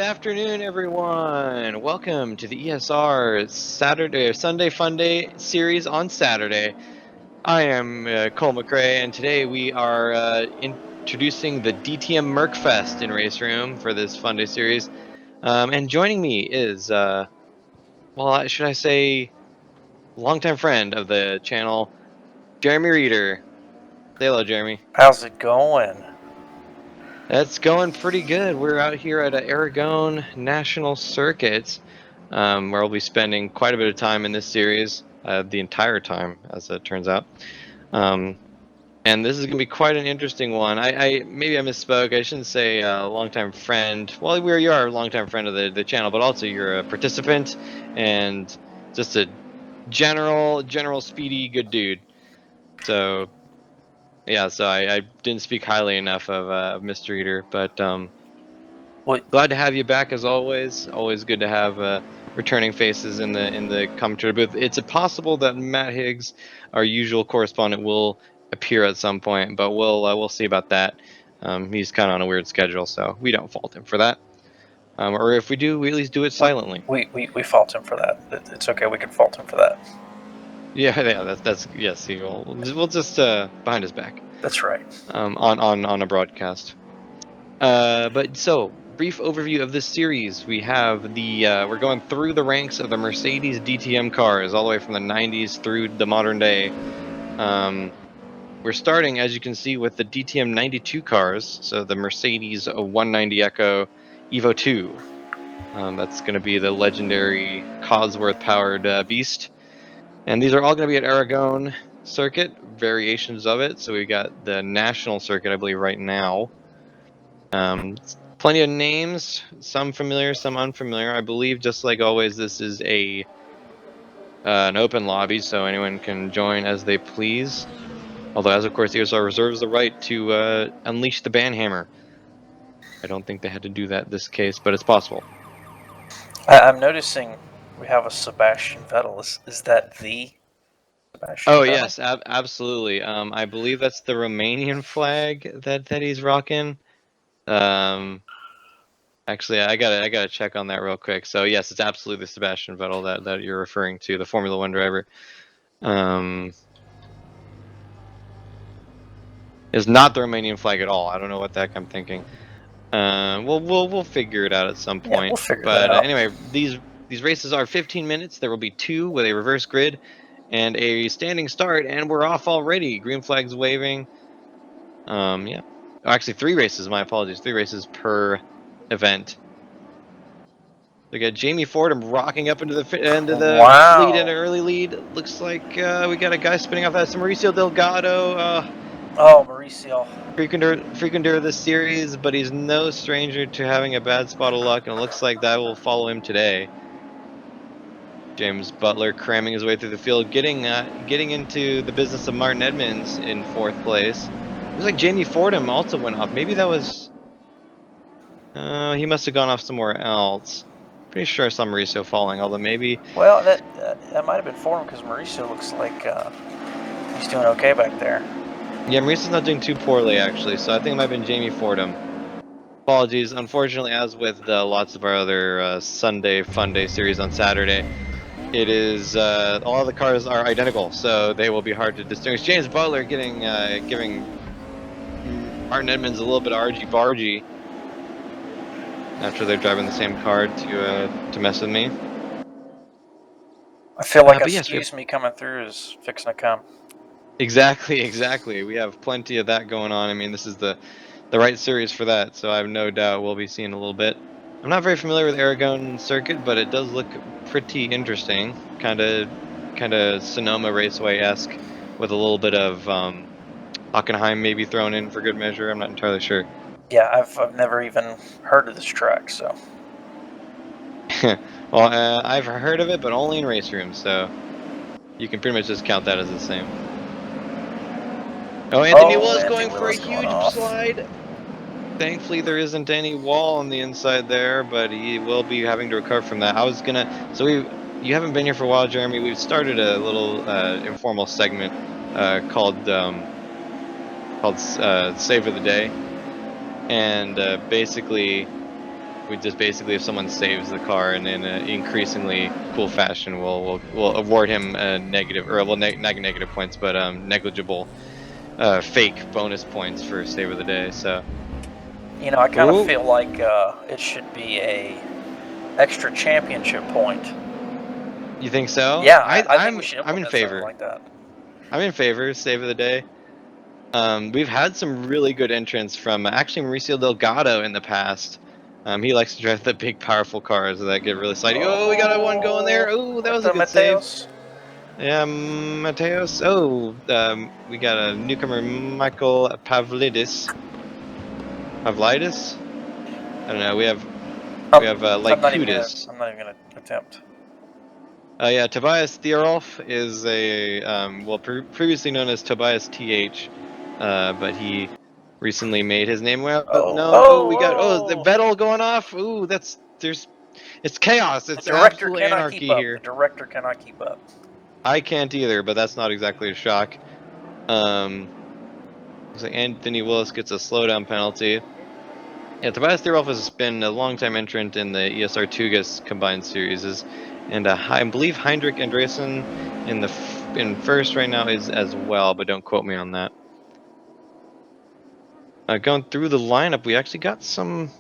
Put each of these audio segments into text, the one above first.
afternoon, everyone. Welcome to the ESR Sunday Fun Day series on Saturday. I am Cole McRae, and today we are introducing the DTM Merc Fest in Race Room for this Fun Day series. And joining me is, well, should I say, longtime friend of the channel, Jeremy Reeder. Say hello, Jeremy. How's it going? That's going pretty good. We're out here at Aragón National Circuit, where we'll be spending quite a bit of time in this series, the entire time, as it turns out. And this is going to be quite an interesting one. Maybe I misspoke. I shouldn't say longtime friend. Well, you are a longtime friend of the channel, but also you're a participant and just a general speedy good dude. So yeah, so I didn't speak highly enough of Mr. Eater, but glad to have you back as always. Always good to have returning faces in the commentary booth. It's possible that Matt Higgs, our usual correspondent, will appear at some point, but we'll see about that. He's kind of on a weird schedule, so we don't fault him for that. Or if we do, we at least do it silently. We fault him for that. It's okay. We can fault him for that. Yeah. That's yes. We'll just behind his back. That's right. On a broadcast. But so, brief overview of this series. We have we're going through the ranks of the Mercedes DTM cars, all the way from the 90s through the modern day. We're starting, as you can see, with the DTM 92 cars, so the Mercedes 190 Echo Evo 2. That's going to be the legendary Cosworth-powered beast. And these are all going to be at Aragón circuit, variations of it. So we've got the national circuit, I believe, right now. Plenty of names, some familiar, some unfamiliar. I believe, just like always, this is an open lobby, so anyone can join as they please. Although, as of course, ESR reserves the right to unleash the banhammer. I don't think they had to do that this case, but it's possible. I'm noticing we have a Sebastian Vettel. Is that the Sebastian Oh Vettel? yes, absolutely. I believe that's the Romanian flag that he's rocking. Actually, I gotta check on that real quick. So yes, it's absolutely the Sebastian Vettel that you're referring to, the Formula One driver. Is not the Romanian flag at all. I don't know what the heck I'm thinking. We'll figure it out at some point. Yeah, we'll figure that out. Anyway, these races are 15 minutes. There will be 2 with a reverse grid and a standing start, and we're off already. Green flags waving. Yeah. Oh, actually, 3 races. My apologies. 3 races per event. We got Jamie Fordham rocking up into the end of the lead in an early lead. Looks like we got a guy spinning off that. It's Mauricio Delgado. Oh, Mauricio. Frequenter of this series, but he's no stranger to having a bad spot of luck, and it looks like that will follow him today. James Butler cramming his way through the field, getting into the business of Martin Edmonds in 4th place. Looks like Jamie Fordham also went off. Maybe that was... he must have gone off somewhere else. Pretty sure I saw Mauricio falling, although maybe... Well, that might have been for him, because Mauricio looks like he's doing okay back there. Yeah, Mauricio's not doing too poorly, actually, so I think it might have been Jamie Fordham. Apologies. Unfortunately, as with lots of our other Sunday Fun Day series on Saturday, it is all of the cars are identical, so they will be hard to distinguish. James Butler giving Martin Edmonds a little bit of argy-bargy after they're driving the same car to mess with me. I feel like excuse me coming through is fixing to come. Exactly. We have plenty of that going on. I mean, this is the right series for that, so I have no doubt we'll be seeing a little bit. I'm not very familiar with Aragón circuit, but it does look pretty interesting. Kind of Sonoma Raceway-esque, with a little bit of Hockenheim maybe thrown in for good measure. I'm not entirely sure. Yeah, I've never even heard of this track, so. Well, I've heard of it, but only in race rooms, so you can pretty much just count that as the same. Oh, Anthony Willis going for a huge slide. Thankfully, there isn't any wall on the inside there, but he will be having to recover from that. So you haven't been here for a while, Jeremy. We've started a little informal segment called Save of the Day, and basically We just basically, if someone saves the car and in an increasingly cool fashion, we'll award him a negative, or well, not negative points, but negligible fake bonus points for save of the day. So, You know, I kind of ooh, feel like it should be a extra championship point. you think so? Yeah, I think we should I'm in implement something favor. like that. I'm in favor. Save of the day. We've had some really good entrants from actually Mauricio Delgado in the past. He likes to drive the big, powerful cars that get really slidey. Oh, we got a one going there. Oh, that was a Marta good save. Mateos. Yeah, Mateos. Oh, we got a newcomer, Michael Pavlidis. Pavlidis? I don't know. We have Oh, Lykoudis. I'm not even gonna attempt. Yeah, Tobias Theorolf is a previously known as Tobias TH, but he recently made his name known. Oh, we got the Oh! Vettel going off. Ooh, it's chaos. The It's director absolute cannot keep anarchy up. The here. director cannot keep up. I can't either, but that's not exactly a shock. Looks like Anthony Willis gets a slowdown penalty. Yeah, Tobias Theorolf has been a long-time entrant in the ESR Tugas combined series, and I believe Heinrich Andresen in first right now is as well, but don't quote me on that. Going through the lineup, we actually got some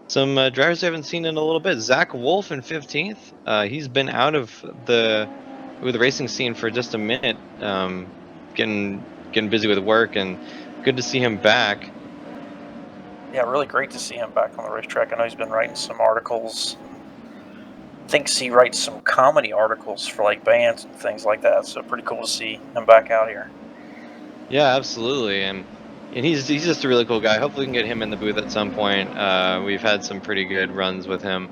drivers we haven't seen in a little bit. Zach Wolf in 15th. He's been out of the racing scene for just a minute, getting busy with work, and good to see him back. Yeah, really great to see him back on the racetrack. I know he's been writing some articles. Thinks he writes some comedy articles for like bands and things like that. So pretty cool to see him back out here. Yeah, absolutely, and he's just a really cool guy. Hopefully, we can get him in the booth at some point. We've had some pretty good runs with him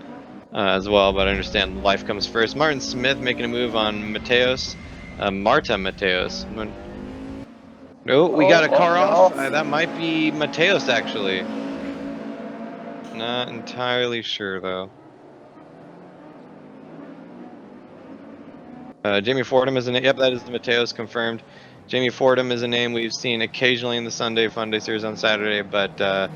as well, but I understand life comes first. Martin Smith making a move on Mateos, Marta Mateos. Oh, we got a car off. That might be Mateos actually. Not entirely sure though. Jamie Fordham is a name. Yep, that is Mateos confirmed. Jamie Fordham is a name we've seen occasionally in the Sunday Funday series on Saturday, but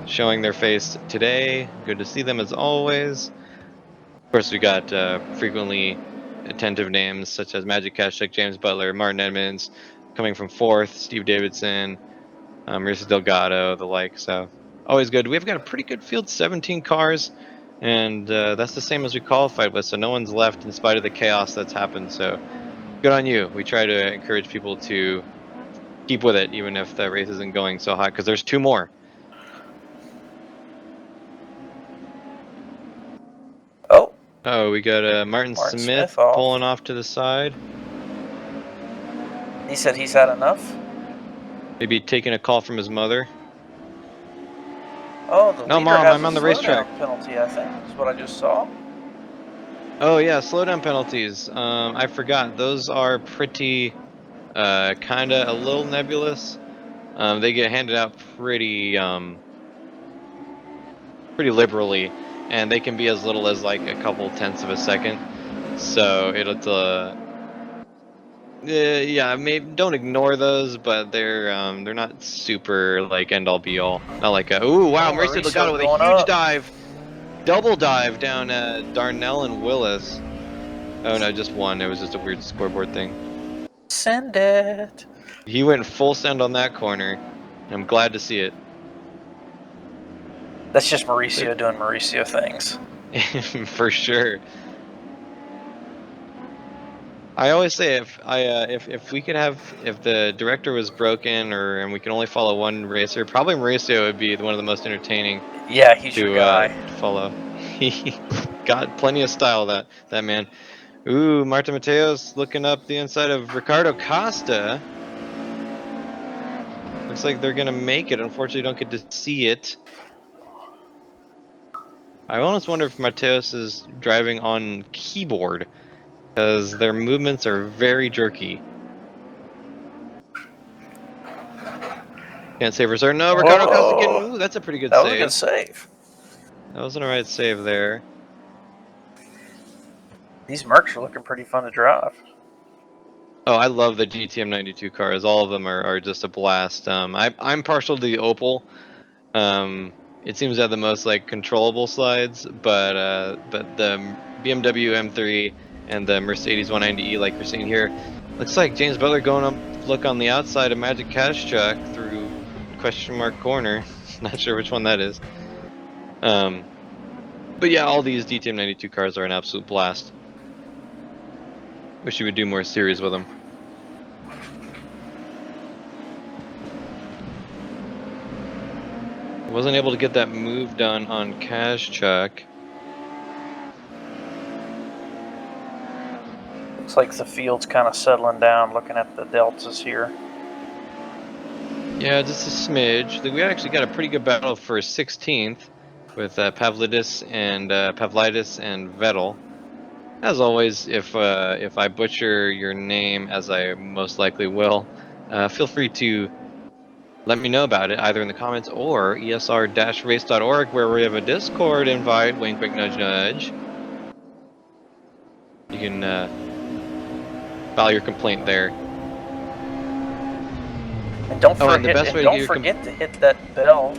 showing their face today. Good to see them as always. Of course, we got frequently attentive names such as Magic Kashik, James Butler, Martin Edmonds, coming from fourth, Steve Davidson, Mauricio Delgado, the like. So always good. We've got a pretty good field, 17 cars, and that's the same as we qualified with. So no one's left in spite of the chaos that's happened. So good on you. We try to encourage people to keep with it, even if the race isn't going so hot, because there's two more. Oh, we got Martin Smith pulling off to the side. He said he's had enough. Maybe taking a call from his mother. Oh, the No, leader Mom, has I'm a on the racetrack. penalty, I think, is what I just saw. Oh yeah, slowdown penalties. I forgot. Those are pretty, kind of a little nebulous. They get handed out pretty liberally, and they can be as little as like a couple tenths of a second. So yeah, maybe don't ignore those, but they're not super like end all be all. Not like ooh wow, Mauricio Delgado with a huge dive, double dive down Darnell and Willis. Oh no, just one. It was just a weird scoreboard thing. Send it. He went full send on that corner. I'm glad to see it. That's just Mauricio doing Mauricio things. For sure. I always say if we could if the director was broken and we can only follow one racer, probably Mauricio would be one of the most entertaining. Yeah, he's your guy. To follow. He got plenty of style, that man. Ooh, Marta Mateos looking up the inside of Ricardo Costa. Looks like they're gonna make it. Unfortunately, don't get to see it. I almost wonder if Mateos is driving on keyboard, because their movements are very jerky. Can't save for certain. No, Ricardo Costa getting. Ooh, that's a pretty good save. That was a good save. That was an alright save there. These Mercs are looking pretty fun to drive. Oh, I love the DTM 92 cars. All of them are just a blast. I'm partial to the Opel. it seems to have the most like controllable slides, but the BMW M3 and the Mercedes 190E, like we're seeing here, looks like James Butler going up look on the outside of Magic Cash Truck through question mark corner. Not sure which one that is. But yeah, all these DTM 92 cars are an absolute blast. Wish you would do more series with them. Wasn't able to get that move done on Cash Chuck. Looks like the field's kind of settling down, looking at the deltas here. Yeah, just a smidge. We actually got a pretty good battle for 16th with Pavlidis and Vettel. As always, if I butcher your name, as I most likely will, feel free to let me know about it either in the comments or esr-race.org, where we have a Discord invite. Wink, wink, nudge, nudge. You can file your complaint there. And don't and the forget, best way to forget to hit that bell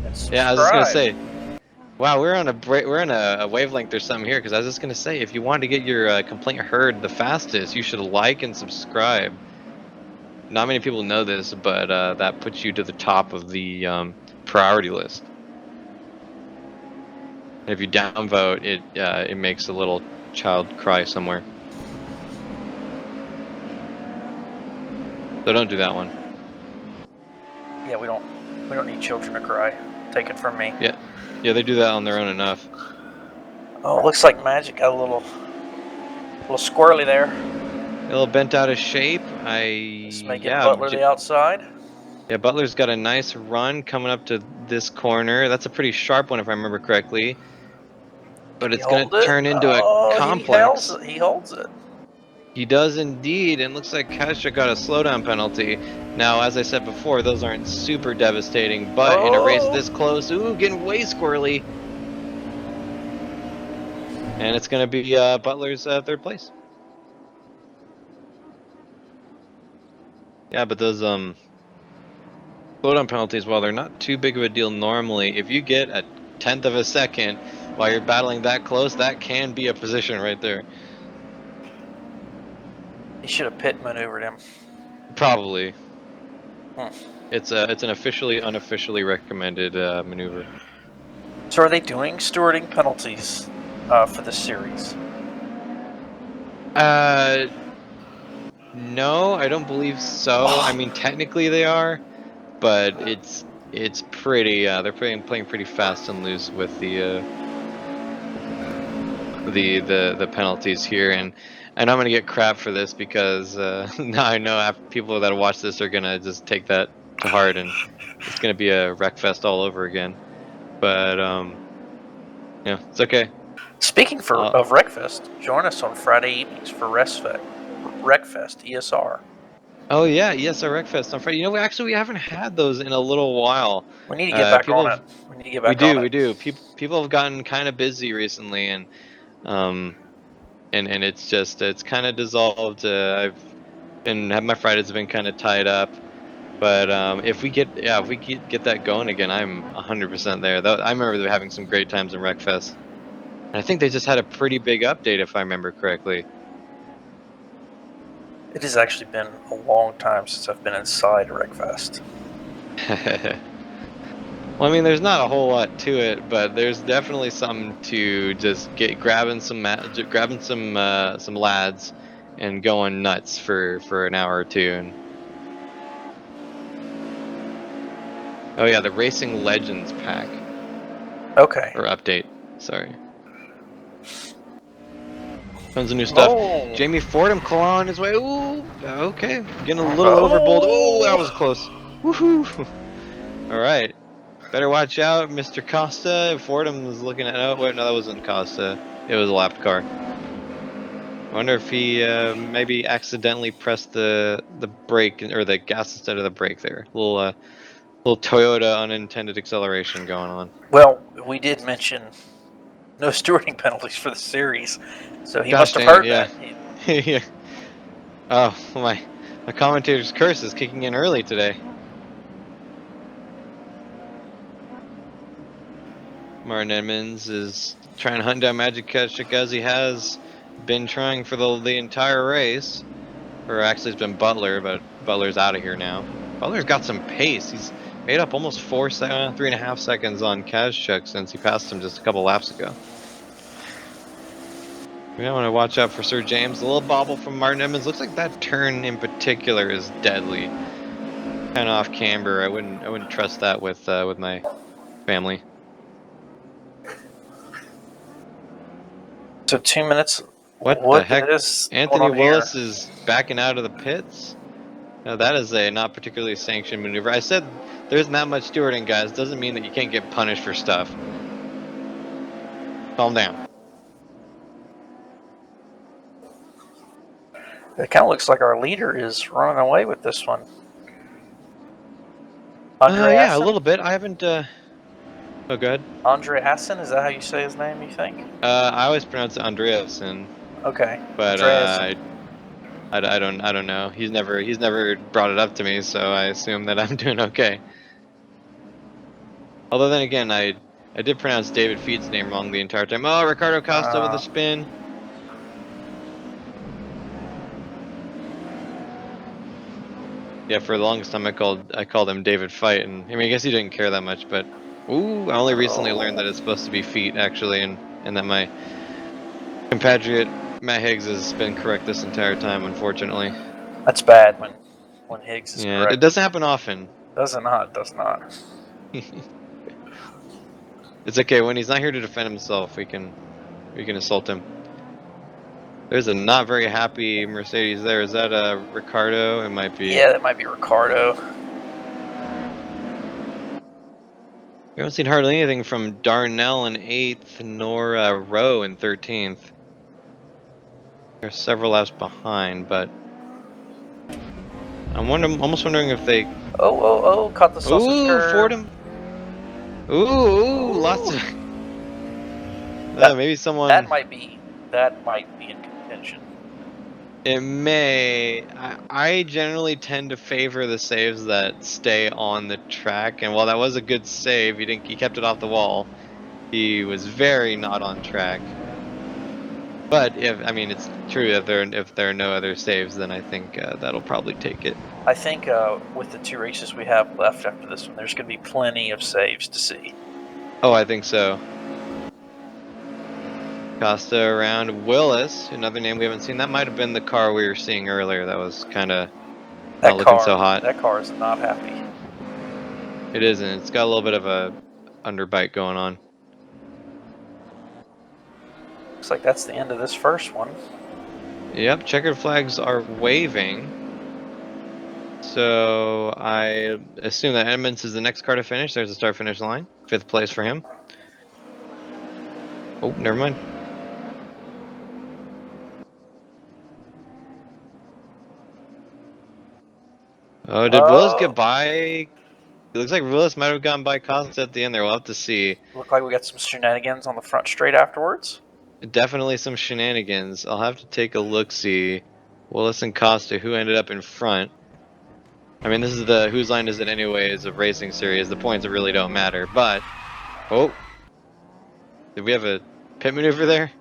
and subscribe. Yeah, I was just gonna say. Wow, we're on a wavelength or something here, because I was just gonna say, if you want to get your complaint heard the fastest, you should like and subscribe. Not many people know this, but that puts you to the top of the priority list. And if you downvote, it makes a little child cry somewhere. So don't do that one. Yeah, we don't need children to cry. Take it from me. Yeah, they do that on their own enough. Oh, it looks like Magic got a little squirrely there. A little bent out of shape. This may get Butler the outside. Yeah, Butler's got a nice run coming up to this corner. That's a pretty sharp one, if I remember correctly. But it's going to turn into a complex. He holds it. He does indeed, and looks like Kasha got a slowdown penalty. Now, as I said before, those aren't super devastating, but in a race this close, ooh, getting way squirrely. And it's going to be Butler's third place. Yeah, but those slowdown penalties, while they're not too big of a deal normally, if you get a 1/10 of a second while you're battling that close, that can be a position right there. He should have pit maneuvered him. Probably. It's an officially unofficially recommended maneuver. So are they doing stewarding penalties for the series? No, I don't believe so. I mean, technically they are, but it's pretty. They're playing pretty fast and loose with the penalties here, and I'm gonna get crap for this because now I know people that watch this are gonna just take that to heart, and it's gonna be a wreck fest all over again. But yeah, it's okay. Speaking of Wreckfest, join us on Friday evenings for Wreckfest ESR. Oh yeah, ESR Wreckfest on Friday. You know, we haven't had those in a little while. We need to get back on it. We need to get back on it. We do. People have gotten kind of busy recently, and it's kind of dissolved. My Fridays have been kind of tied up. But if we get that going again, I'm 100% there. I remember them having some great times in Wreckfest. And I think they just had a pretty big update, if I remember correctly. It has actually been a long time since I've been inside a Wreckfest. Well, I mean, there's not a whole lot to it, but there's definitely something to just grabbing some lads and going nuts for an hour or two. And oh yeah, the Racing Legends pack. Okay. Or update. Sorry. Tons of new stuff. Oh. Jamie Fordham clawing his way. Ooh, okay. Getting a little overbold. Oh, that was close. Woohoo! All right. Better watch out, Mr. Costa. Fordham was looking at. Oh wait, no, that wasn't Costa. It was a lapped car. I wonder if he maybe accidentally pressed the brake or the gas instead of the brake there. Little Toyota unintended acceleration going on. Well, we did mention no stewarding penalties for the series, so he must have heard that. Yeah. Oh, my commentator's curse is kicking in early today. Martin Edmonds is trying to hunt down Magic Ketchuk as he has been trying for the entire race. Or actually, it's been Butler, but Butler's out of here now. Butler's got some pace. He's made up almost 3.5 seconds on Kazchuk since he passed him just a couple laps ago. We want to watch out for Sir James. A little bobble from Martin Edmonds. Looks like that turn in particular is deadly. Kind of off camber. I wouldn't trust that with my family. So 2 minutes. What the heck? Anthony Willis is backing out of the pits. Now that is a not particularly sanctioned maneuver. I said there's not much stewarding, guys. Doesn't mean that you can't get punished for stuff. Calm down. It kind of looks like our leader is running away with this one. Yeah, a little bit. I haven't. Oh, good. Andre Assen, is that how you say his name? You think? I always pronounce it Andreasen. Okay. But I don't know. He's never brought it up to me, so I assume that I'm doing okay. Although then again, I did pronounce David Feed's name wrong the entire time. Oh, Ricardo Costa with a spin. Yeah, for the longest time I called him David Fight, and I mean I guess he didn't care that much, but ooh, I only recently learned that it's supposed to be Feet actually, and that my compatriot Matt Higgs has been correct this entire time, unfortunately. That's bad when Higgs is correct. Yeah, it doesn't happen often. Does not. It's okay, when he's not here to defend himself, we can assault him. There's a not very happy Mercedes there. Is that Ricardo? It might be. Yeah, that might be Ricardo. We haven't seen hardly anything from Darnell in 8th, nor Rowe in 13th. They're several laps behind, but I'm almost wondering if they. Oh! Caught the sausage curve. Fordham. Ooh, lots of. Maybe someone. That might be in contention. It may. I generally tend to favor the saves that stay on the track, and while that was a good save, he kept it off the wall. He was very not on track. But it's true if there are no other saves, then I think that'll probably take it. I think with the 2 races we have left after this one, there's going to be plenty of saves to see. Oh, I think so. Costa around Willis, another name we haven't seen. That might have been the car we were seeing earlier. That was kind of not looking so hot. That car is not happy. It isn't. It's got a little bit of a underbite going on. Looks like that's the end of this first one. Yep, checkered flags are waving. So I assume that Edmonds is the next car to finish. There's the start-finish line. 5th place for him. Oh, never mind. Oh, did Willis get by? It looks like Willis might have gone by Costa at the end there. We'll have to see. Look like we got some shenanigans on the front straight afterwards. Definitely some shenanigans. I'll have to take a look-see. Willis and Costa, who ended up in front. I mean, this is the whose line is it anyways of racing series. The points really don't matter, but oh, did we have a pit maneuver there?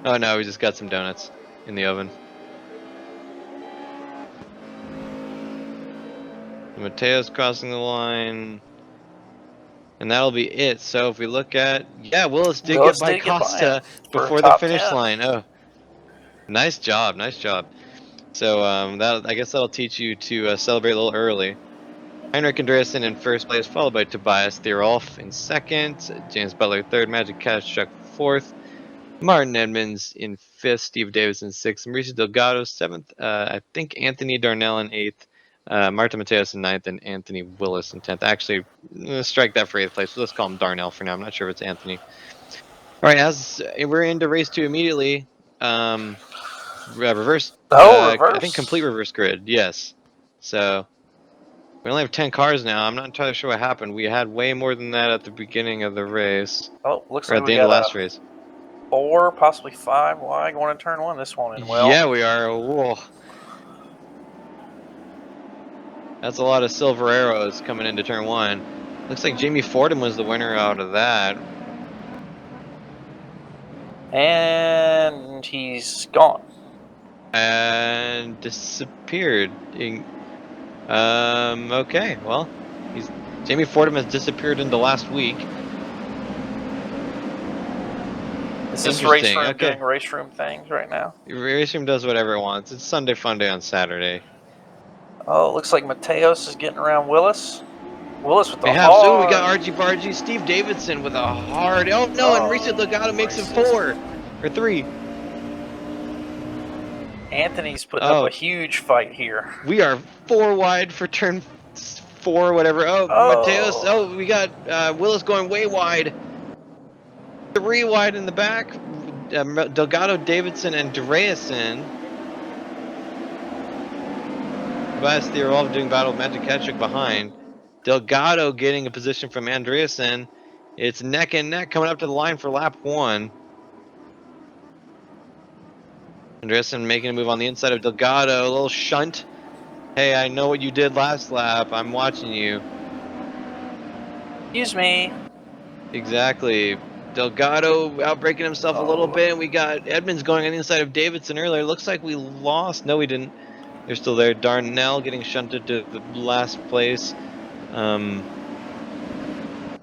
Oh no, we just got some donuts in the oven. Mateo's crossing the line, and that'll be it. So if we look at, yeah, Willis did get by Costa before the finish line. Oh, nice job, nice job. So I guess that'll teach you to celebrate a little early. Heinrich Andreasen in 1st place, followed by Tobias Thierolf in 2nd, James Butler 3rd, Magic Kazchuk 4th, Martin Edmonds in 5th, Steve Davis in 6th, Mauricio Delgado 7th, I think Anthony Darnell in 8th, Marta Mateos in 9th, and Anthony Willis in 10th. Actually, strike that for 8th place. So let's call him Darnell for now. I'm not sure if it's Anthony. All right, as we're into race 2 immediately. Reverse. Reverse. I think complete reverse grid. Yes. So we only have 10 cars now. I'm not entirely sure what happened. We had way more than that at the beginning of the race. Oh, looks like at the end of last race. 4, possibly 5 wide going into turn 1. This won't end well. Yeah, we are. Whoa. That's a lot of silver arrows coming into turn 1. Looks like Jamie Fordham was the winner out of that. And he's gone. And disappeared. Okay, well, Jamie Fordham has disappeared into last week. Is this race Interesting, room okay. doing race room things right now? Race Room does whatever it wants. It's Sunday Fun Day on Saturday. Oh, it looks like Mateos is getting around Willis. Willis with the Perhaps. Oh, we got hard. Archie Bargy, Steve Davidson with a hard. Oh no, and Mauricio Delgado makes it 4 or 3. Anthony's putting up a huge fight here. We are 4 wide for turn 4, whatever. Oh, Mateos. Oh, we got Willis going way wide. 3 wide in the back. Delgado, Davidson, and Dreasen. Tobias Theorolf doing battle with Magic Ketchuk behind. Delgado getting a position from Andreasen. It's neck and neck coming up to the line for lap 1. Andreasen making a move on the inside of Delgado. A little shunt. Hey, I know what you did last lap. I'm watching you. Excuse me. Exactly. Delgado outbreaking himself a little bit, and we got Edmonds going on the inside of Davidson earlier. Looks like we lost. No, we didn't. They're still there. Darnell getting shunted to the last place.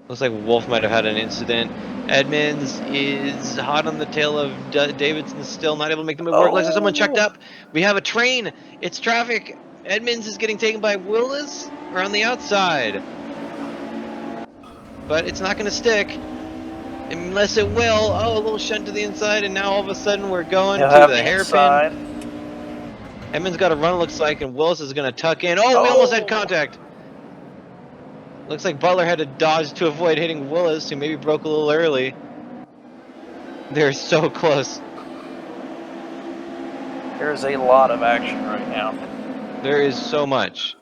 Looks like Wolf might have had an incident. Edmonds is hot on the tail of Davidson, still not able to make the move work. Looks like someone checked up. We have a train. It's traffic. Edmonds is getting taken by Willis around the outside. But it's not going to stick. Unless it will. Oh, a little shunt to the inside, and now all of a sudden we're going to the hairpin. Edmonds got a run, looks like, and Willis is going to tuck in. Oh, we almost had contact. Looks like Butler had to dodge to avoid hitting Willis, who maybe broke a little early. They're so close. There's a lot of action right now. There is so much.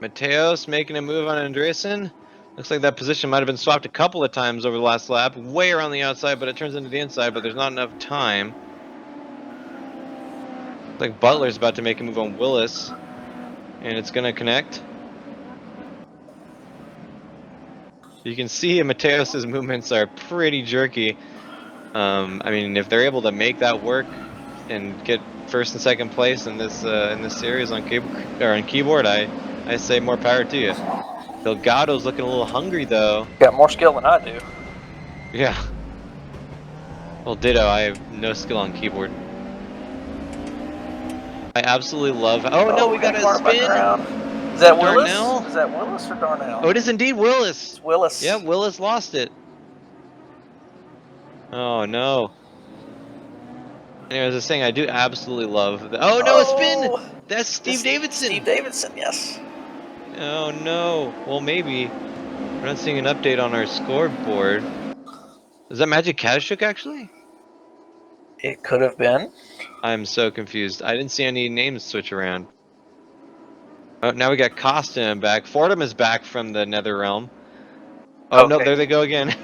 Mateos making a move on Andreasen. Looks like that position might have been swapped a couple of times over the last lap. Way around the outside, but it turns into the inside, but there's not enough time. Looks like Butler's about to make a move on Willis. And it's going to connect. You can see Mateos' movements are pretty jerky. I mean, if they're able to make that work and get first and second place in this series on keyboard, I say more power to you. Delgado's looking a little hungry though. Got more skill than I do. Yeah. Well, ditto. I have no skill on keyboard. I absolutely love. Oh no, we got a spin. Is that Willis? Darnell? Is that Willis or Darnell? Oh, it is indeed Willis. It's Willis. Yeah, Willis lost it. Oh no. Anyway, as I was saying, I do absolutely love. Oh no, a spin! That's Steve Davidson. Steve Davidson, yes. Oh no. Well, maybe. We're not seeing an update on our scoreboard. Is that Magic Ketchuk actually? It could have been. I'm so confused. I didn't see any names switch around. Oh, now we got Costa back. Fordham is back from the Nether Realm. Oh no, there they go again.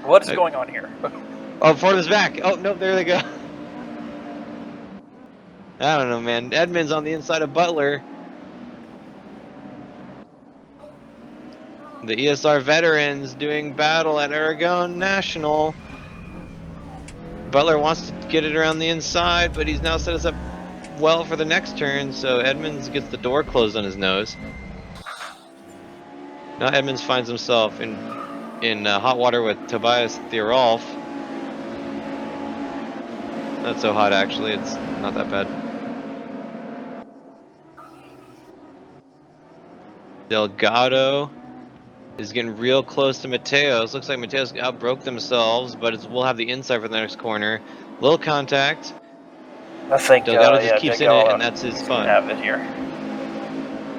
What is going on here? Oh, Fordham's back. Oh no, there they go. I don't know, man. Edmonds on the inside of Butler. The ESR veterans doing battle at Aragón National. Butler wants to get it around the inside, but he's now set us up well for the next turn, so Edmonds gets the door closed on his nose. Now Edmonds finds himself in hot water with Tobias Theorolf. Not so hot, actually. It's not that bad. Delgado is getting real close to Mateos. Looks like Mateos outbroke themselves, but we'll have the inside for the next corner. Little contact. I think Delgado just keeps in it, and that's his fun. Have it here.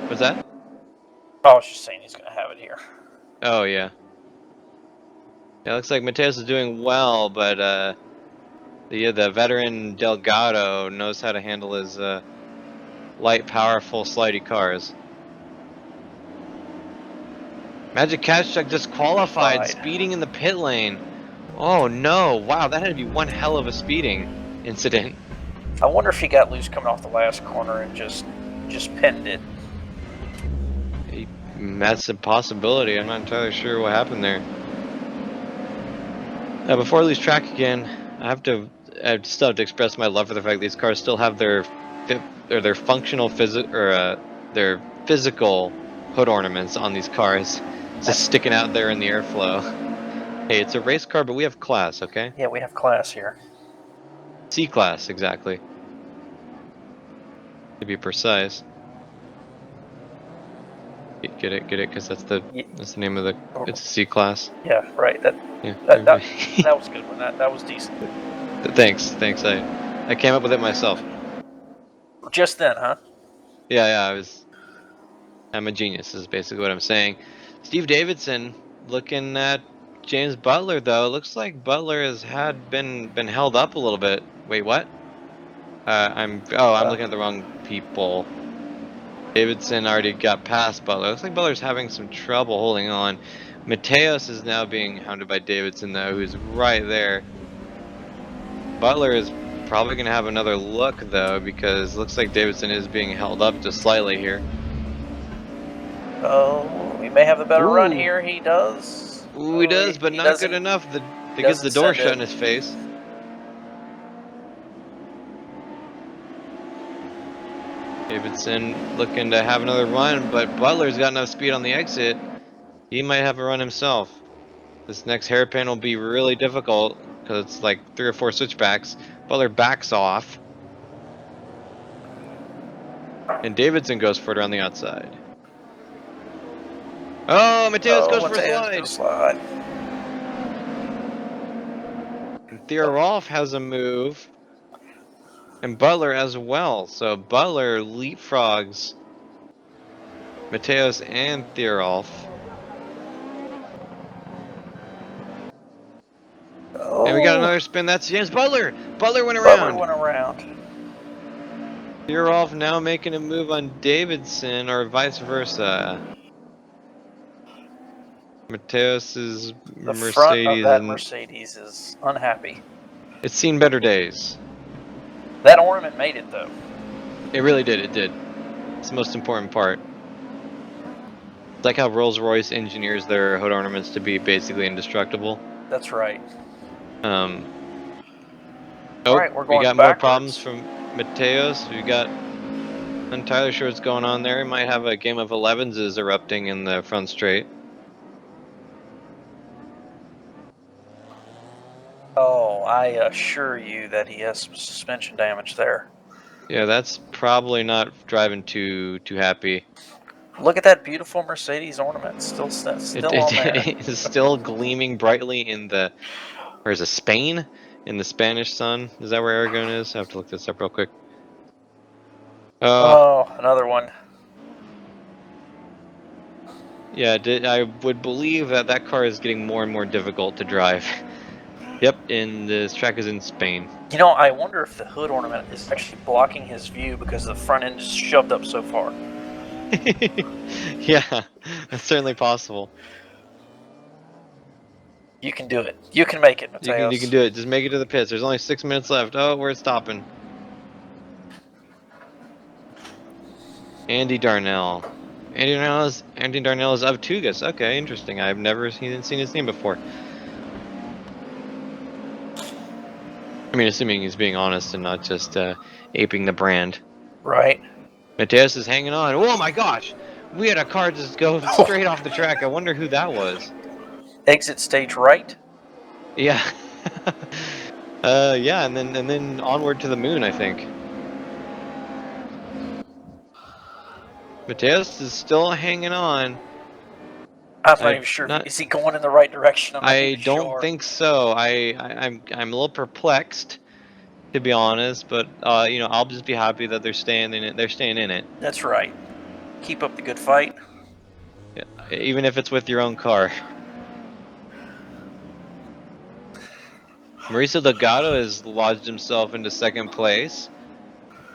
What's that? I was just saying he's gonna have it here. Oh yeah. Yeah, looks like Mateos is doing well, but the veteran Delgado knows how to handle his light, powerful, slidey cars. Magic Ketchuk disqualified, speeding in the pit lane. Oh no! Wow, that had to be one hell of a speeding incident. I wonder if he got loose coming off the last corner and just pinned it. That's a possibility. I'm not entirely sure what happened there. Before I lose track again, I still have to express my love for the fact these cars still have their functional their physical hood ornaments on these cars, just sticking out there in the airflow. Hey, it's a race car, but we have class, okay? Yeah, we have class here. C-Klasse, exactly. To be precise. Get it, because that's the name of the. It's a C-Klasse. Yeah, right. That Yeah. that was a good one. That was decent. Thanks. I came up with it myself. Just then, huh? Yeah. I'm a genius. Is basically what I'm saying. Steve Davidson looking at James Butler though. It looks like Butler has been held up a little bit. Wait, what? I'm looking at the wrong people. Davidson already got past Butler. Looks like Butler's having some trouble holding on. Mateos is now being hounded by Davidson though, who's right there. Butler is probably going to have another look though, because it looks like Davidson is being held up just slightly here. Oh, we may have a better run here. He does. Ooh, he does, but not good enough. That gets the door shut in his face. Davidson looking to have another run, but Butler's got enough speed on the exit. He might have a run himself. This next hairpin will be really difficult because it's like 3 or 4 switchbacks. Butler backs off. And Davidson goes for it around the outside. Oh, Mateos goes for a slide. And Theo Rolf has a move. And Butler as well. So Butler leapfrogs Mateos and Theorolf. Oh. And we got another spin. That's James Butler. Butler went around. Theorolf now making a move on Davidson, or vice versa. Mateos's Mercedes. The front of that Mercedes is unhappy. It's seen better days. That ornament made it though. It really did. It did. It's the most important part. It's like how Rolls-Royce engineers their hood ornaments to be basically indestructible. That's right. Oh, right, we're going we got backwards. More problems from Mateos. We got. I'm not entirely sure what's going on there. He might have a game of 11s is erupting in the front straight. Oh, I assure you that he has some suspension damage there. Yeah, that's probably not driving too happy. Look at that beautiful Mercedes ornament, still on there. It's still gleaming brightly in the. Or is it Spain? In the Spanish sun? Is that where Aragón is? I have to look this up real quick. Oh, another one. Yeah, I would believe that car is getting more and more difficult to drive. Yep, and this track is in Spain. You know, I wonder if the hood ornament is actually blocking his view because the front end is shoved up so far. Yeah, that's certainly possible. You can do it. You can make it, Mateos. You can do it. Just make it to the pits. There's only 6 minutes left. Oh, we're stopping. Andy Darnell. Andy Darnell is of Tugas. Okay, interesting. I've never seen his name before. I mean, assuming he's being honest and not just aping the brand. Right. Mateos is hanging on. Oh my gosh! We had a car just go straight off the track. I wonder who that was. Exit stage right. Yeah. Yeah, and then onward to the moon, I think. Mateos is still hanging on. I'm not even sure. Is he going in the right direction? I don't think so. I'm a little perplexed, to be honest. But you know, I'll just be happy that they're staying in it. They're staying in it. That's right. Keep up the good fight. Yeah, even if it's with your own car. Mauricio Delgado has lodged himself into second place.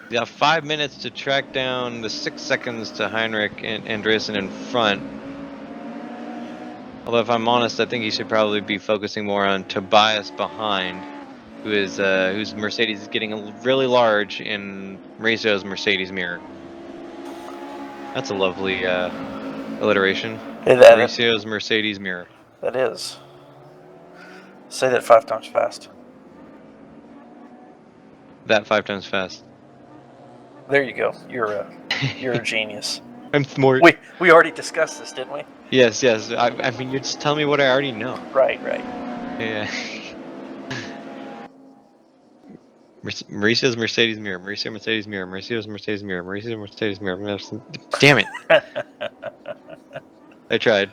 He's got 5 minutes to track down the 6 seconds to Heinrich and Andreessen in front. Although, if I'm honest, I think he should probably be focusing more on Tobias behind, whose Mercedes is getting really large in Mauricio's Mercedes mirror. That's a lovely alliteration. That, Mauricio's Mercedes mirror. that is. Say that 5 times fast. That 5 times fast. There you go. You're a genius. I'm smart. We already discussed this, didn't we? Yes. I mean, you're just telling me what I already know. Right. Yeah. Mauricio's Mercedes mirror. Mauricio Mercedes mirror. Mauricio's Mercedes mirror. Mauricio's Mercedes mirror. Damn it! I tried.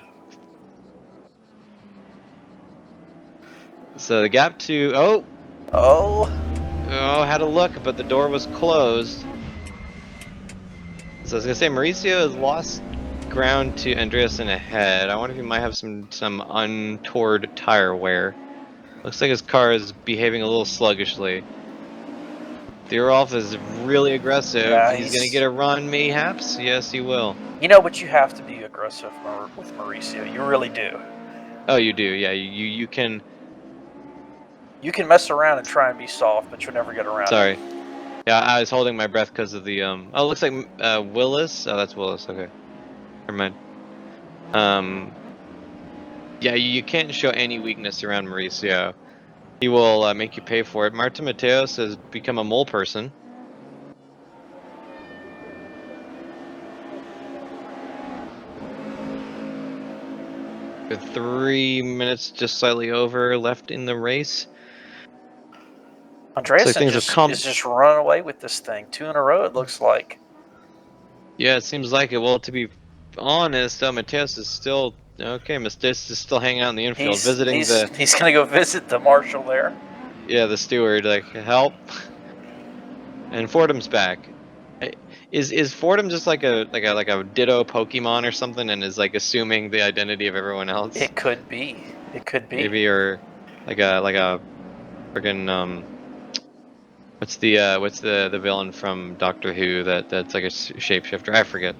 So the gap to Oh. had a look, but the door was closed. So I was gonna say Mauricio has lost ground to Andreasen ahead. I wonder if he might have some untoward tire wear. Looks like his car is behaving a little sluggishly. Thierolf is really aggressive. Yeah, he's gonna get a run, mayhaps. Yes, he will. You know, but you have to be aggressive with Mauricio. You really do. Oh, you do. Yeah, you can. You can mess around and try and be soft, but you'll never get around Sorry. it. Yeah, I was holding my breath because of the Oh, it looks like Willis. Oh, that's Willis. Okay, never mind. Yeah, you can't show any weakness around Mauricio. He will make you pay for it. Marta Mateos has become a mole person. With 3 minutes just slightly over left in the race. Andreasen is just running away with this thing. 2 in a row, it looks like. Yeah, it seems like it. Well, to be honest, Mateos is still okay. Mateos is still hanging out in the infield, He's he's gonna go visit the marshal there. Yeah, the steward, like, help. And Fordham's back. Is Fordham just like a ditto Pokemon or something, and is like assuming the identity of everyone else? It could be. Maybe, or like a friggin' what's the villain from Doctor Who that's like a shapeshifter? I forget.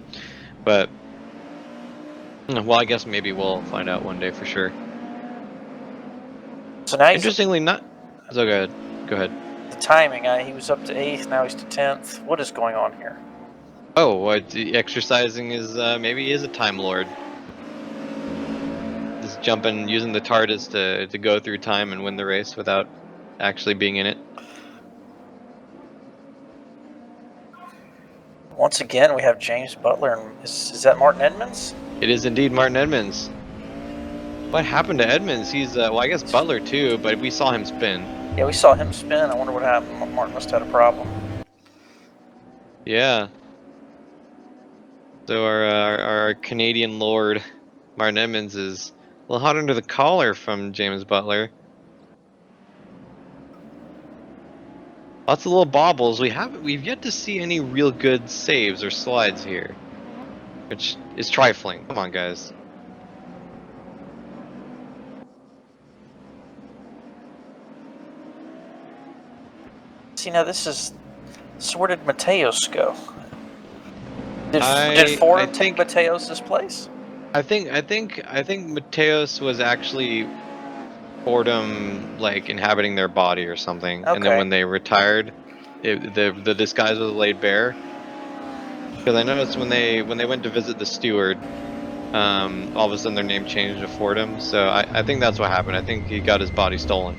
But well, I guess maybe we'll find out one day for sure. So now interestingly not. So go ahead. The timing. He was up to 8th. Now he's to 10th. What is going on here? Oh, what exercising is? Maybe he is a Time Lord. Just jumping, using the TARDIS to go through time and win the race without actually being in it. Once again, we have James Butler. Is that Martin Edmonds? It is indeed Martin Edmonds. What happened to Edmonds? He's well, I guess Butler too, but we saw him spin. Yeah, we saw him spin. I wonder what happened. Martin must have had a problem. Yeah. So our Canadian Lord, Martin Edmonds, is a little hot under the collar from James Butler. Lots of little bobbles. We've yet to see any real good saves or slides here, which is trifling. Come on, guys. See, now this is. So where did Mateos go? Did Fordham take Mateos' place? I think Mateos was actually Fordham, like, inhabiting their body or something, okay. And then when they retired, the disguise was laid bare. Because I noticed when they went to visit the steward, all of a sudden their name changed to Fordham. So I think that's what happened. I think he got his body stolen.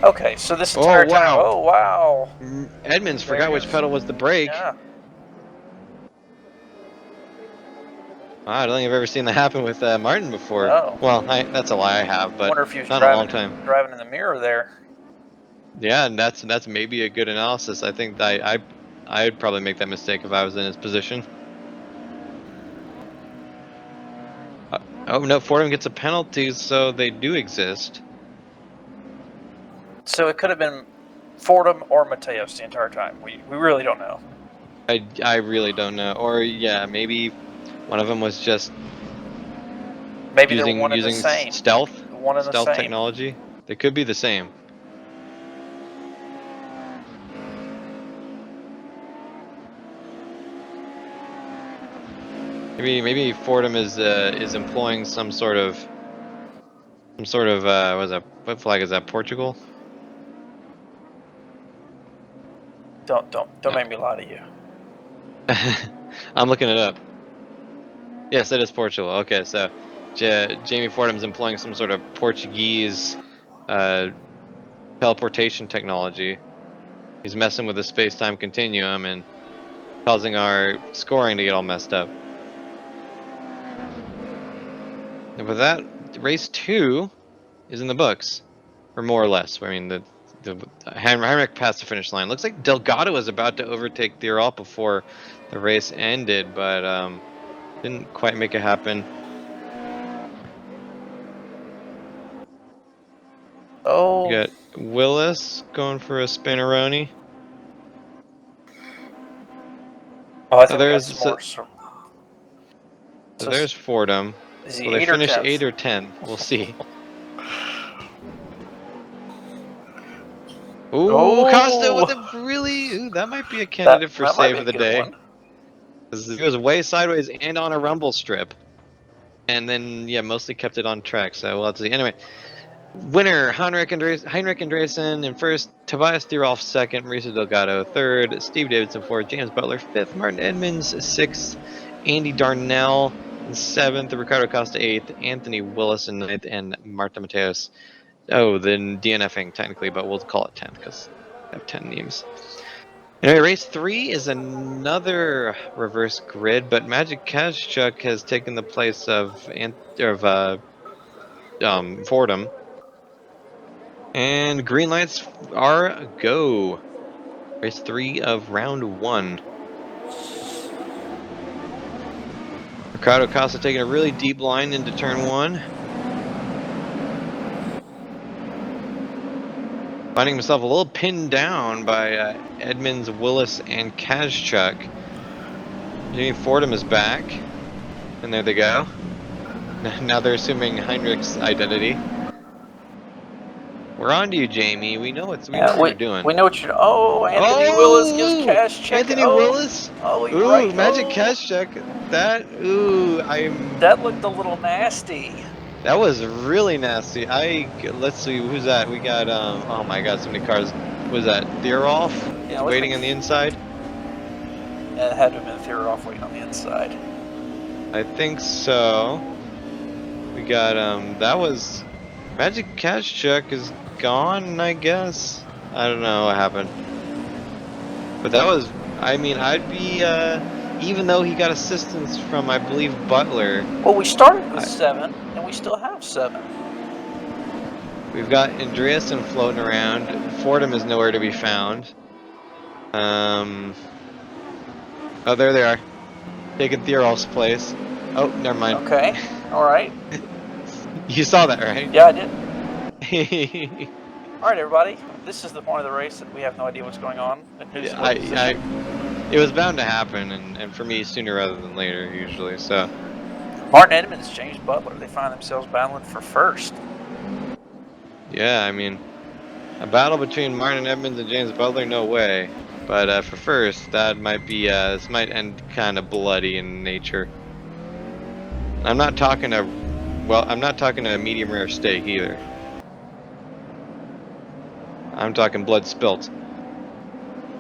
Okay, so this entire time. Oh wow! Edmonds forgot which pedal was the brake. Yeah. I don't think I've ever seen that happen with Martin before. No. Well, that's a lie, I have, but I wonder if he was not a long time. Driving in the mirror there. Yeah, and that's maybe a good analysis. I think I'd probably make that mistake if I was in his position. Oh no, Fordham gets a penalty, so they do exist. So it could have been Fordham or Mateos the entire time. We really don't know. I really don't know. Or yeah, maybe one of them was just using stealth technology. They could be the same. Maybe Fordham is employing some sort of what flag is that? Portugal? Don't make me lie to you. I'm looking it up. Yes, it is Portugal. Okay, so Jamie Fordham's employing some sort of Portuguese teleportation technology. He's messing with the space-time continuum and causing our scoring to get all messed up. And with that, race 2 is in the books, or more or less. I mean, the Heinrich passed the finish line. Looks like Delgado was about to overtake Thierol before the race ended, but didn't quite make it happen. Oh. You got Willis going for a spinneroni. Oh, I So think we got some more. So there's Fordham. is he Will they 8 or finish 10? 8 or 10? We'll see. Ooh, Costa with a really... Ooh, that might be a candidate for that might save be of a the good day. one. He was way sideways and on a rumble strip. And then, yeah, mostly kept it on track. So we'll have to see. Anyway, winner, Heinrich Andreessen in first, Tobias Thierolf second, Mauricio Delgado third, Steve Davidson fourth, James Butler fifth, Martin Edmonds sixth, Andy Darnell in seventh, Ricardo Costa eighth, Anthony Willis in ninth, and Marta Mateos. Oh, then DNFing technically, but we'll call it 10th because I have 10 names. Anyway, race 3 is another reverse grid, but Magic Kazchuk has taken the place of Fordham. And green lights are go. Race 3 of round 1. Ricardo Costa taking a really deep line into turn 1. Finding himself a little pinned down by Edmonds, Willis, and Kazchuk. Jamie Fordham is back. And there they go. Now they're assuming Heinrich's identity. We're on to you, Jamie. We know what you're doing. We know what you're. Oh, Anthony Willis gives Kazchuk. Anthony Willis. Oh, he Ooh, right. Magic Kazchuk. That. Ooh, That looked a little nasty. That was really nasty. Let's see who's that. We got Oh my God, so many cars. Was that Thierolf? Yeah, Waiting on the inside. Yeah, it had to have been Thierolf waiting on the inside. I think so. We got that was Magic Kazchuk is gone, I guess. I don't know what happened. But that was, I mean, I'd be even though he got assistance from, I believe, Butler. Well, we started with 7 and we still have 7. We've got Andreessen floating around. Fordham is nowhere to be found. Oh, there they are. Taking Thierolf's place. Oh, never mind. Okay, alright. You saw that, right? Yeah, I did. Alright, everybody. This is the point of the race that we have no idea what's going on. And who's it was bound to happen, and for me, sooner rather than later, usually. So Martin Edmonds, James Butler, they find themselves battling for first. Yeah, I mean, a battle between Martin Edmonds and James Butler, no way. But for first, that might be, this might end kind of bloody in nature. I'm not talking a medium rare steak either. I'm talking blood spilt.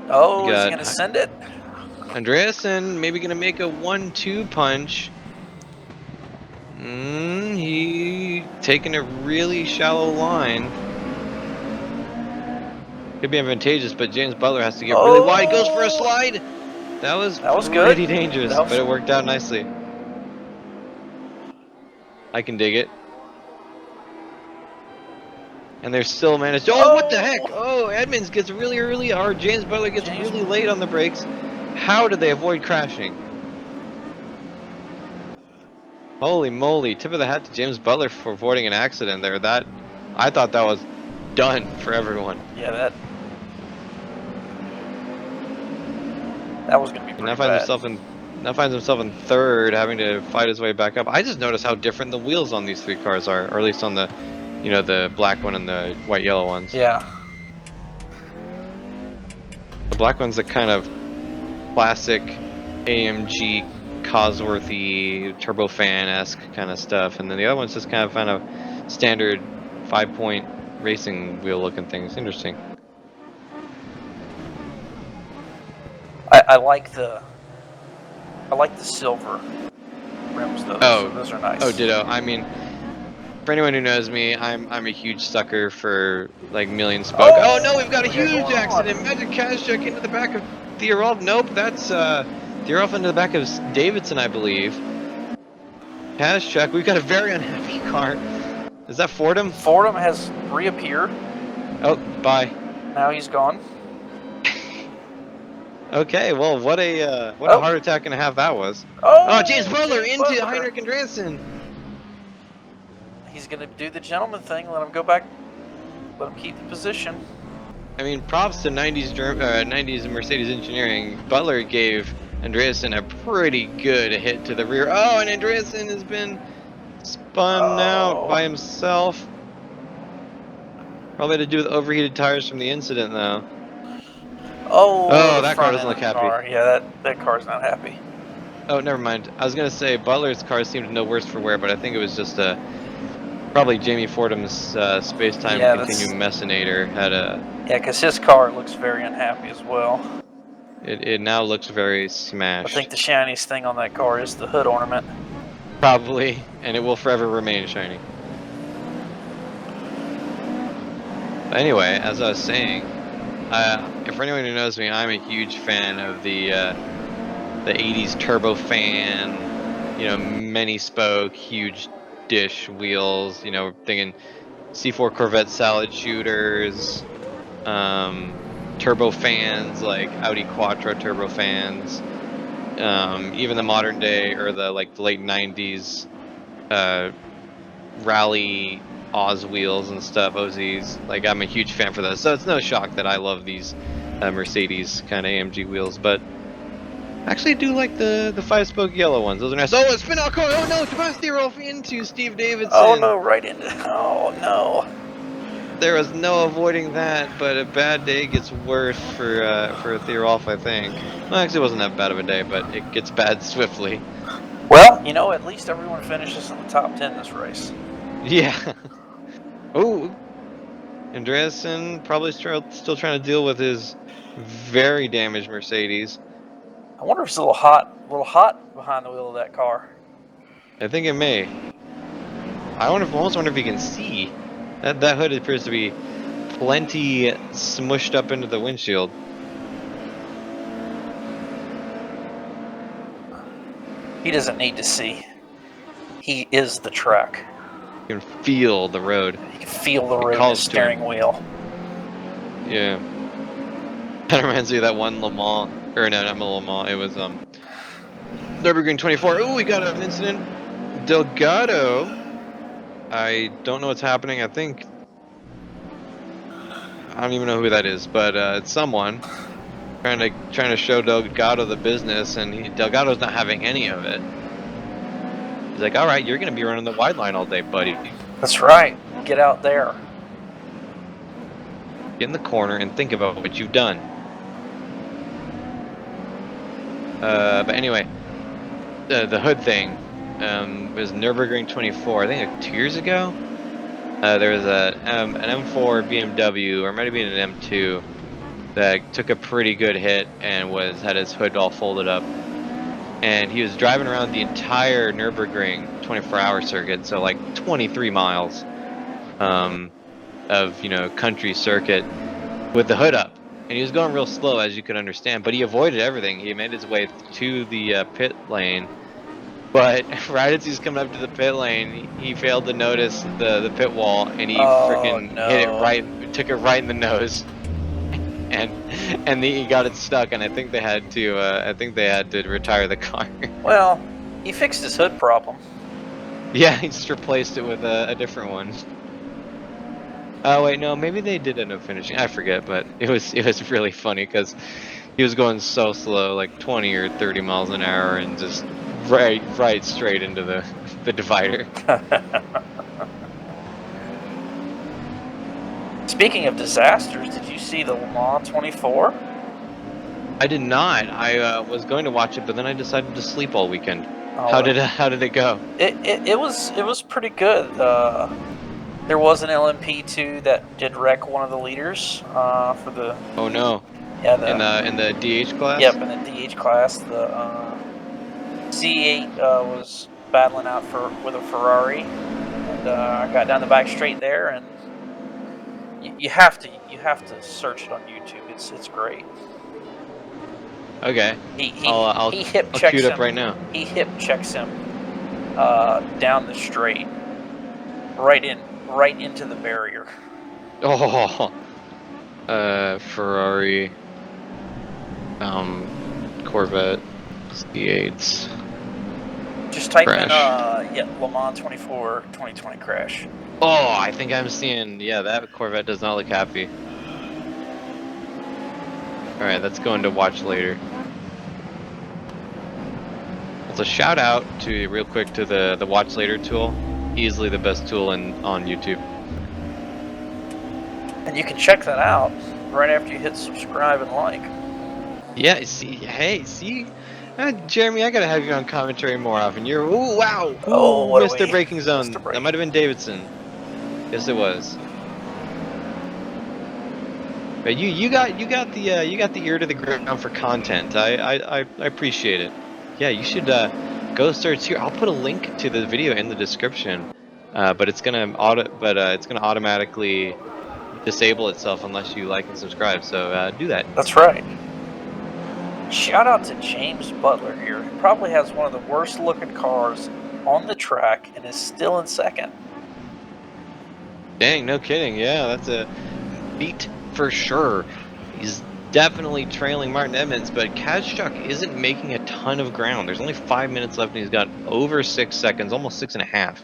Oh, is he going to send it? Andreessen maybe going to make a 1-2 punch. He taking a really shallow line. Could be advantageous, but James Butler has to get really wide. Goes for a slide. That was pretty dangerous, but it worked out nicely. I can dig it. And they're still managed. Oh, what the heck? Oh, Edmonds gets really early, or James Butler gets really late on the brakes. How did they avoid crashing? Holy moly! Tip of the hat to James Butler for avoiding an accident there. I thought that was done for everyone. Yeah, that was going to be pretty bad. Now finds himself in third, having to fight his way back up. I just noticed how different the wheels on these 3 cars are, or at least on the, the black one and the white yellow ones. Yeah. The black one's the kind of classic AMG Cosworthy turbofan-esque kind of stuff, and then the other one's just kind of standard 5-point racing wheel looking things. Interesting. I like the silver rims though. Oh, Those are nice. oh, ditto. I mean, for anyone who knows me, I'm a huge sucker for like million spoke. Oh no, we've got a What we got huge going on? accident. Imagine Kazchuk into the back of Theorolf. Nope, that's Theorolf into the back of Davidson, I believe. Kazchuk, we've got a very unhappy car. Is that Fordham? Fordham has reappeared. Oh, bye. Now he's gone. Okay, well, what a heart attack and a half that was. Oh, James Butler into Heinrich Andreessen. He's going to do the gentleman thing. Let him go back. Let him keep the position. I mean, props to 90s Mercedes engineering. Butler gave Andreessen a pretty good hit to the rear. Oh, and Andreessen has been spun out by himself. Probably had to do with overheated tires from the incident, though. Oh, that car doesn't look happy. Yeah, that car's not happy. Oh, never mind. I was gonna say Butler's car seemed no worse for wear, but I think it was just probably Jamie Fordham's space-time continuum messinator had a. Yeah, because his car looks very unhappy as well. It now looks very smashed. I think the shiniest thing on that car is the hood ornament. Probably, and it will forever remain shiny. But anyway, as I was saying, for anyone who knows me, I'm a huge fan of the 80s turbofan, many spoke, huge dish wheels, thinking C4 Corvette salad shooters, turbofans like Audi Quattro turbofans, even the modern day or the late 90s rally Oz wheels and stuff, OZs. I'm a huge fan for those, so it's no shock that I love these Mercedes kind of AMG wheels, but I actually do like the 5-spoke yellow ones. Those are nice. Oh, a spin out car! Oh no, Tobias Theorolf into Steve Davidson! Oh no, right into... Oh no. There was no avoiding that, but a bad day gets worse for Theorolf, I think. Well, actually it wasn't that bad of a day, but it gets bad swiftly. Well, at least everyone finishes in the top 10 this race. Yeah. Oh, Andreessen probably still trying to deal with his very damaged Mercedes. I wonder if it's a little hot behind the wheel of that car. I think it may. I almost wonder if you can see. That hood appears to be plenty smushed up into the windshield. He doesn't need to see. He is the track. You can feel the road. You can feel the road in the steering wheel. Yeah. That reminds me of that one Le Mans. Or no, not Le Mans. It was Nürburgring 24. Oh, we got an incident. Delgado. I don't know what's happening. I don't even know who that is, but it's someone trying to show Delgado the business, and Delgado's not having any of it. He's like, "All right, you're gonna be running the wide line all day, buddy." That's right. Get out there. Get in the corner and think about what you've done. But anyway, the hood thing. Was Nürburgring 24, I think 2 years ago. There was an M4 BMW, or it might have been an M2, that took a pretty good hit and had his hood all folded up. And he was driving around the entire Nürburgring 24-hour circuit, so 23 miles of country circuit with the hood up. And he was going real slow, as you could understand, but he avoided everything. He made his way to the pit lane. But right as he's coming up to the pit lane, he failed to notice the pit wall, and he freaking hit it took it right in the nose, and he got it stuck. And I think they had to retire the car. Well, he fixed his hood problem. Yeah, he just replaced it with a different one. Oh wait, no, maybe they did end up finishing. I forget, but it was really funny because he was going so slow, 20 or 30 miles an hour, and just right straight into the divider. Speaking of disasters, did you see the Le Mans 24? I did not. I was going to watch it, but then I decided to sleep all weekend. Oh, how did it go? It was pretty good. There was an LMP2 that did wreck one of the leaders for the. Oh no. Yeah. In the DH class. Yep, in the DH class, the C8 was battling out with a Ferrari, and I got down the back straight there, and you have to search it on YouTube. It's great. Okay. He I'll hip I'll cue checks it up him. right now. He hip checks him down the straight, right into the barrier. Oh, Ferrari, Corvette, C8s. Just type in Crash. Le Mans 24 2020 crash. Oh, I think I'm seeing. Yeah, that Corvette does not look happy. All right, that's going to watch later. So shout out to real quick to the watch later tool. Easily the best tool on YouTube. And you can check that out right after you hit subscribe and like. Yeah, see, Jeremy, I gotta have you on commentary more often. You're, ooh, wow, Oh, ooh, what are Mr. we? Braking Zone. Mr. That Brake. might have been Davidson. Yes, it was. But you got the ear to the ground for content. I appreciate it. Yeah, you should go search here. I'll put a link to the video in the description. But it's gonna automatically disable itself unless you like and subscribe. So do that. That's right. Shout out to James Butler here. He probably has one of the worst looking cars on the track and is still in second. Dang, no kidding. Yeah, that's a feat for sure. He's definitely trailing Martin Emmons, but Kazchuk isn't making a ton of ground. There's only 5 minutes left, and he's got over 6 seconds, almost 6.5.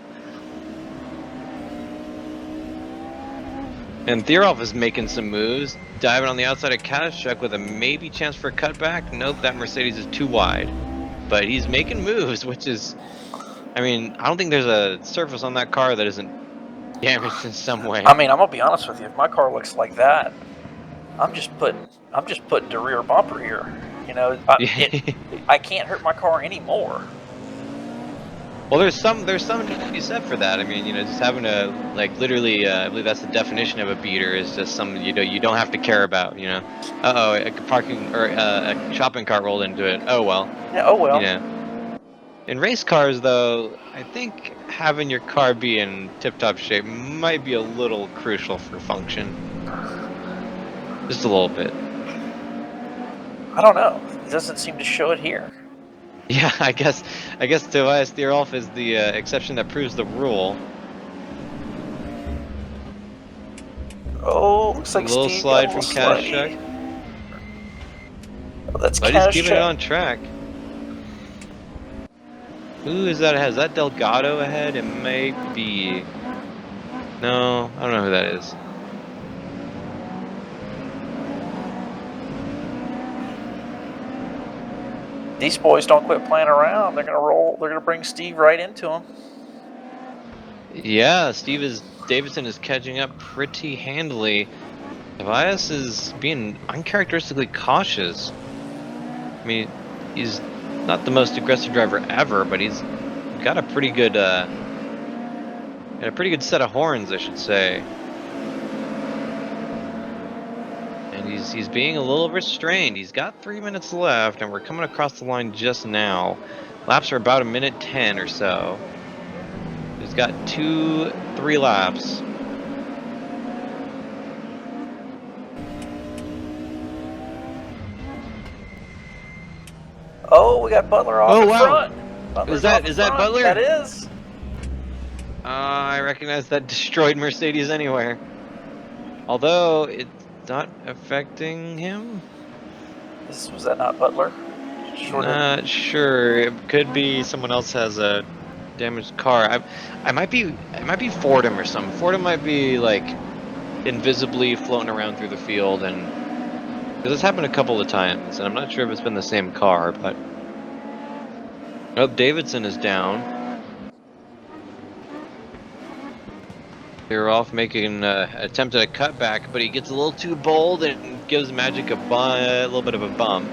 And Thierhoff is making some moves, diving on the outside of Kazchuk with a maybe chance for a cutback. Nope, that Mercedes is too wide. But he's making moves, which is, I mean, I don't think there's a surface on that car that isn't damaged in some way. I mean, I'm gonna be honest with you. If my car looks like that, I'm just putting the rear bumper here. You know, I can't hurt my car anymore. Well, there's something to be said for that. I mean, just having a literally, I believe that's the definition of a beater is just something you don't have to care about. Uh-oh, a parking or a shopping cart rolled into it. Oh well. Yeah. Oh well. In race cars, though, I think having your car be in tip-top shape might be a little crucial for function. Just a little bit. I don't know. It doesn't seem to show it here. Yeah, I guess Tobias Thierhoff is the exception that proves the rule. Oh, looks like a little Steve slide got a from little Kazchuk. Oh, that's But he's keeping it Kazchuk. on track. Who is that ahead? Is that Delgado ahead? It may be. No, I don't know who that is. These boys don't quit playing around. They're gonna roll. They're gonna bring Steve right into him. Yeah, Davidson is catching up pretty handily. Tobias is being uncharacteristically cautious. I mean, he's not the most aggressive driver ever, but he's got a pretty good set of horns, I should say. And he's being a little restrained. He's got 3 minutes left, and we're coming across the line just now. Laps are about 1:10 or so. He's got 3 laps. Oh, we got Butler off in front. Is that Butler? That is. I recognize that destroyed Mercedes anywhere. Although it's not affecting him. Was that not Butler? Not sure. It could be someone else has a damaged car. I might be Fordham or something. Fordham might be like invisibly floating around through the field, and because it's happened a couple of times, and I'm not sure if it's been the same car, but oh, Davidson is down. They're off making an attempt at a cutback, but he gets a little too bold and gives Magic a little bit of a bump.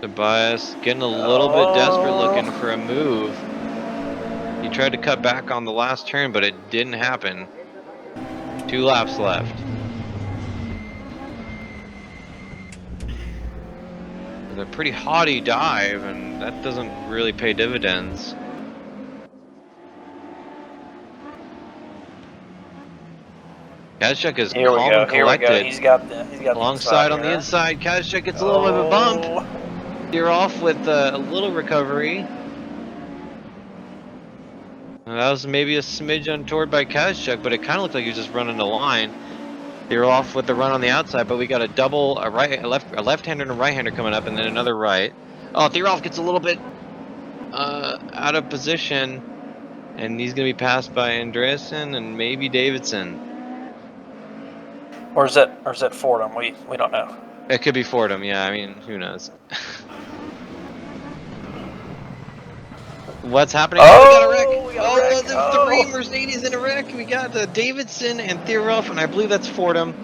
Tobias getting a little bit desperate, looking for a move. He tried to cut back on the last turn, but it didn't happen. 2 laps left. And a pretty haughty dive, and that doesn't really pay dividends. Kazchuk is Here we calm go. and Here we go. collected. He's got the Alongside inside on the here. inside, Kazchuk gets a little bit of a bump. Oh. You're off with a little recovery. That was maybe a smidge untoward by Kazchuk, but it kind of looked like he was just running the line. You're off with the run on the outside, but we got a left-hander and a right-hander coming up, and then another right. Oh, Thierolf gets a little bit out of position, and he's gonna be passed by Andreessen and maybe Davidson. Or is that Fordham? We don't know. It could be Fordham, yeah. I mean, who knows? What's happening? Oh, we got a wreck! We got a wreck. The three Mercedes in a wreck. We got Davidson and Thierolf, and I believe that's Fordham.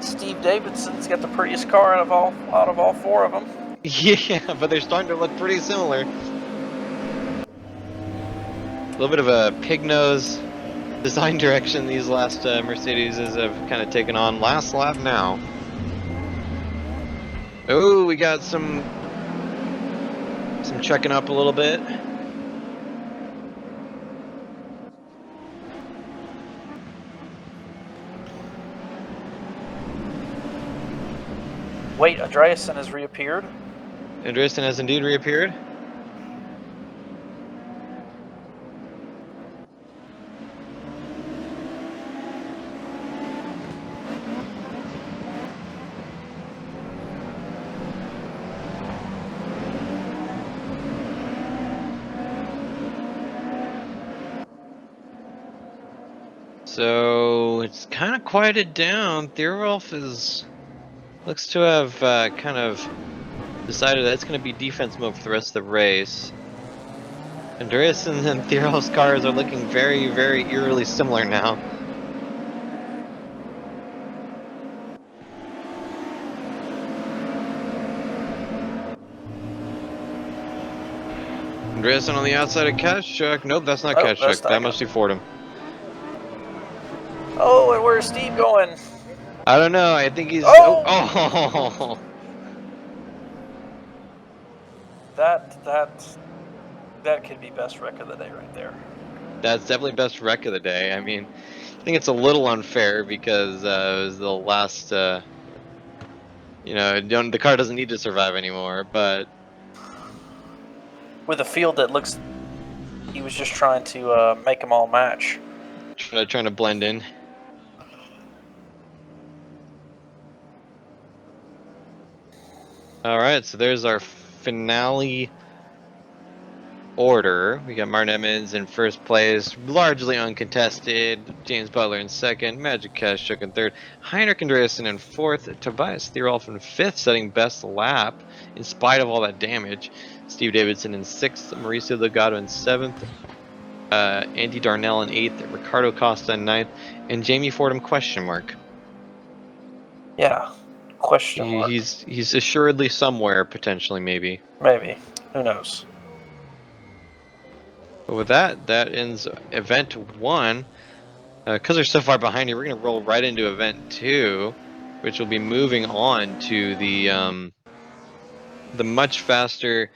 Steve Davidson's got the prettiest car out of all four of them. Yeah, but they're starting to look pretty similar. A little bit of a pig nose design direction these last Mercedeses have kind of taken on. Last lap now. Oh, we got some checking up a little bit. Wait, Andreessen has reappeared? Andreessen has indeed reappeared. So it's kind of quieted down. Thierolf looks to have kind of decided that it's going to be defense mode for the rest of the race. Andreessen and Thierolf's cars are looking very, very eerily similar now. Andreessen on the outside of Kazchuk. Nope, that's not Kazchuk. That must be Fordham. Oh, and where's Steve going? I don't know. I think he's. Oh! That could be best wreck of the day right there. That's definitely best wreck of the day. I mean, I think it's a little unfair because it was the last. You know, the car doesn't need to survive anymore, but with a field that looks, he was just trying to make them all match. Trying to blend in. All right, so there's our finale order. We got Martin Emmons in first place, largely uncontested. James Butler in second, Magic Kazchuk in third, Heinrich Andreessen in fourth, Tobias Thierolf in fifth, setting best lap in spite of all that damage. Steve Davidson in sixth, Mauricio Delgado in seventh, Andy Darnell in eighth, Ricardo Costa in ninth, and Jamie Fordham question mark. Yeah. Question mark. He's assuredly somewhere, potentially, maybe. Maybe. Who knows? But with that ends event 1. Because they're so far behind here, we're going to roll right into event 2, which will be moving on to the much faster,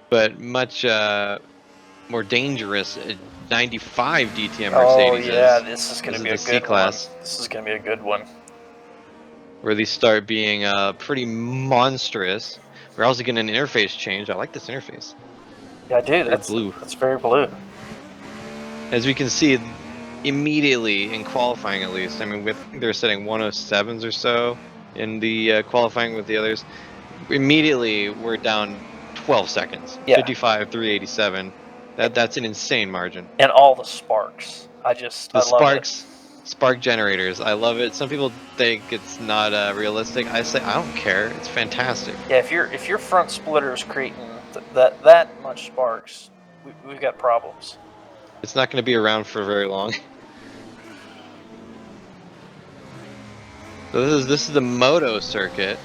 but much more dangerous 95 DTM Mercedes. Oh yeah, this is going to be a good C-Klasse. one. This is going to be a good one. Where these start being pretty monstrous. We're also getting an interface change. I like this interface. Yeah, I do. That's blue. That's very blue. As we can see, immediately in qualifying, at least. I mean, they're setting 107s or so in the qualifying with the others. Immediately, we're down 12 seconds. Yeah. 55, 387. That's an insane margin. And all the sparks. I love it. Spark generators. I love it. Some people think it's not realistic. I say I don't care. It's fantastic. Yeah, if your front splitter is creating that much sparks, we've got problems. It's not going to be around for very long. So this is the Moto circuit,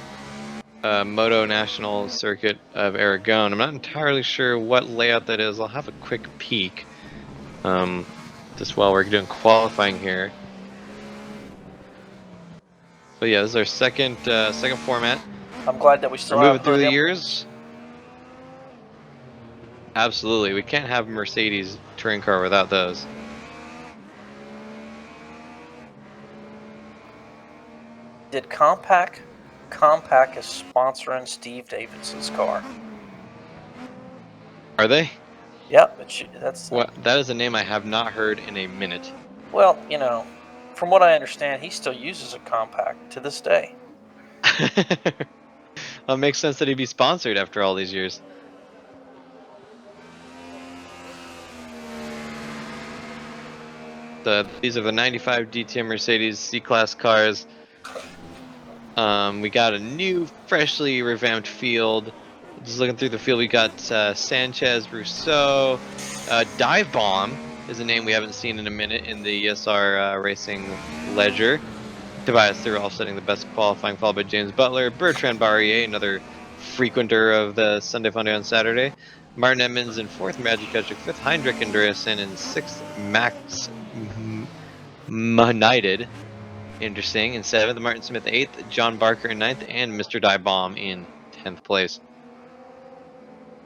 Moto National Circuit of Aragon. I'm not entirely sure what layout that is. I'll have a quick peek. Just while we're doing qualifying here. But yeah, this is our second format. I'm glad that we still We're have moving through the him. years. Absolutely, we can't have a Mercedes touring car without those. Did Compaq is sponsoring Steve Davidson's car? Are they? Yep, that's. What? That is a name I have not heard in a minute. Well, you know, from what I understand, he still uses a Compaq to this day. Well, it makes sense that he'd be sponsored after all these years. These are the 95 DTM Mercedes C-Class cars. We got a new, freshly revamped field. Just looking through the field, we got Sanchez, Rousseau. Dive Bomb is a name we haven't seen in a minute in the ESR Racing ledger. Tobias Thurl setting the best qualifying, followed by James Butler. Bertrand Barrier, another frequenter of the Sunday Funday on Saturday. Martin Emmons in 4th, Magic Ketchuk 5th, Heinrich Andreasen in 6th, Max United. Interesting. In 7th, Martin Smith 8th, John Barker in 9th, and Mr. Dive Bomb in 10th place.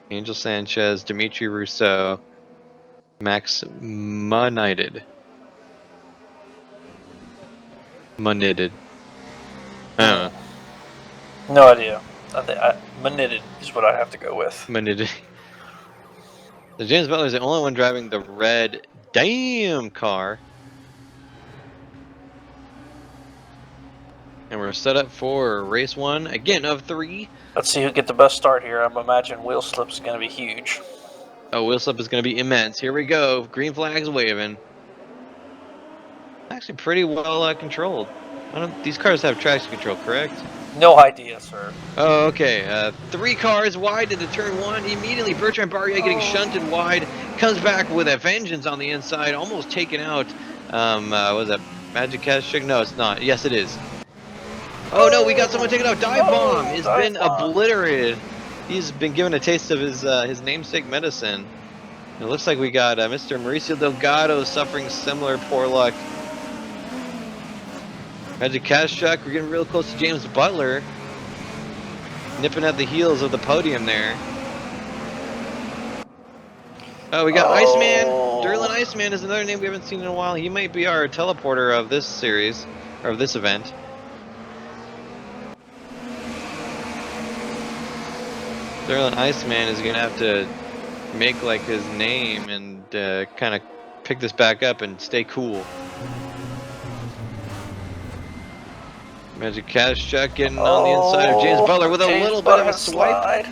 Angel Sanchez, Dimitri Rousseau, Max United. Munided. I don't know. No idea. Manitted is what I have to go with. Munided. So James Butler is the only one driving the red damn car. And we're set up for race 1 again of 3. Let's see who get the best start here. I imagine wheel slip is going to be huge. Oh, wheel slip is going to be immense. Here we go. Green flag's waving. Actually pretty well controlled. These cars have traction control, correct? No idea, sir. Oh, okay. 3 cars wide into turn 1. Immediately, Bertrand Barrier getting shunted wide. Comes back with a vengeance on the inside. Almost taken out. Was that Magic Ketchuk? No, it's not. Yes, it is. Oh, no, we got someone taken out. Dive Bomb has been obliterated. He's been given a taste of his namesake medicine. It looks like we got Mr. Mauricio Delgado suffering similar poor luck. Magic Ketchuk, we're getting real close to James Butler. Nipping at the heels of the podium there. Oh, we got Iceman. Derlin Iceman is another name we haven't seen in a while. He might be our teleporter of this series, or of this event. Derlin Iceman is going to have to make like his name and kind of pick this back up and stay cool. Magic Ketchuk getting on the inside of James Butler with a little bit of a swipe.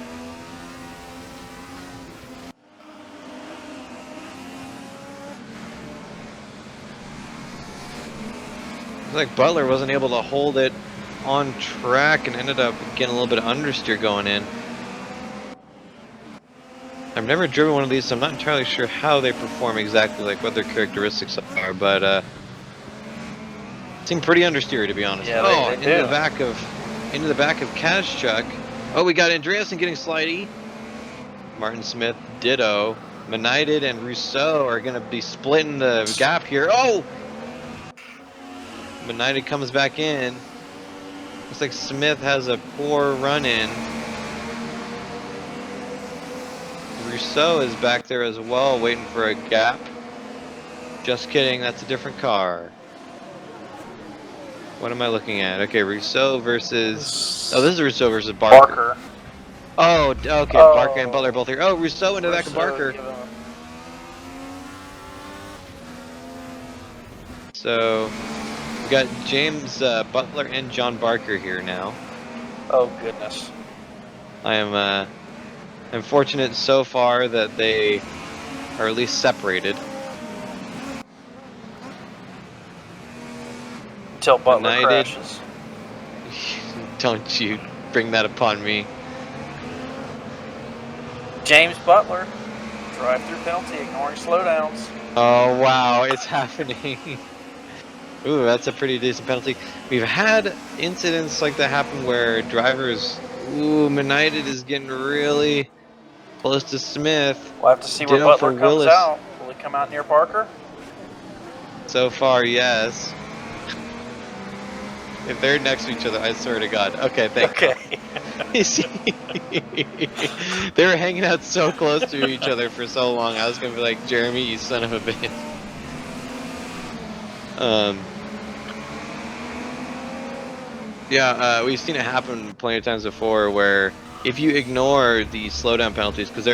Looks like Butler wasn't able to hold it on track and ended up getting a little bit of understeer going in. I've never driven one of these, so I'm not entirely sure how they perform exactly, like what their characteristics are, but seem pretty understeer, to be honest. Yeah, they into the back of Ketchuk. Oh, we got Andreasen getting slidey. Martin Smith, ditto. United and Rousseau are going to be splitting the gap here. Oh! United comes back in. Looks like Smith has a poor run-in. Rousseau is back there as well, waiting for a gap. Just kidding, that's a different car. What am I looking at? Okay, Rousseau versus... Oh, this is Rousseau versus Barker. Oh, okay, Barker and Butler both here. Oh, Rousseau into the back of Barker. So, we got James Butler and John Barker here now. Oh, goodness. I'm fortunate so far that they are at least separated. Until Butler crashes. Don't you bring that upon me. James Butler, drive-through penalty, ignoring slowdowns. Oh wow, it's happening. Ooh, that's a pretty decent penalty. We've had incidents like that happen where drivers, United is getting really close to Smith. We'll have to see where Butler comes out. Will he come out near Barker? So far, yes. If they're next to each other, I swear to God. Okay, thank you. You see, they were hanging out so close to each other for so long. I was gonna be like, Jeremy, you son of a bitch. Yeah, we've seen it happen plenty of times before, where if you ignore the slowdown penalties, because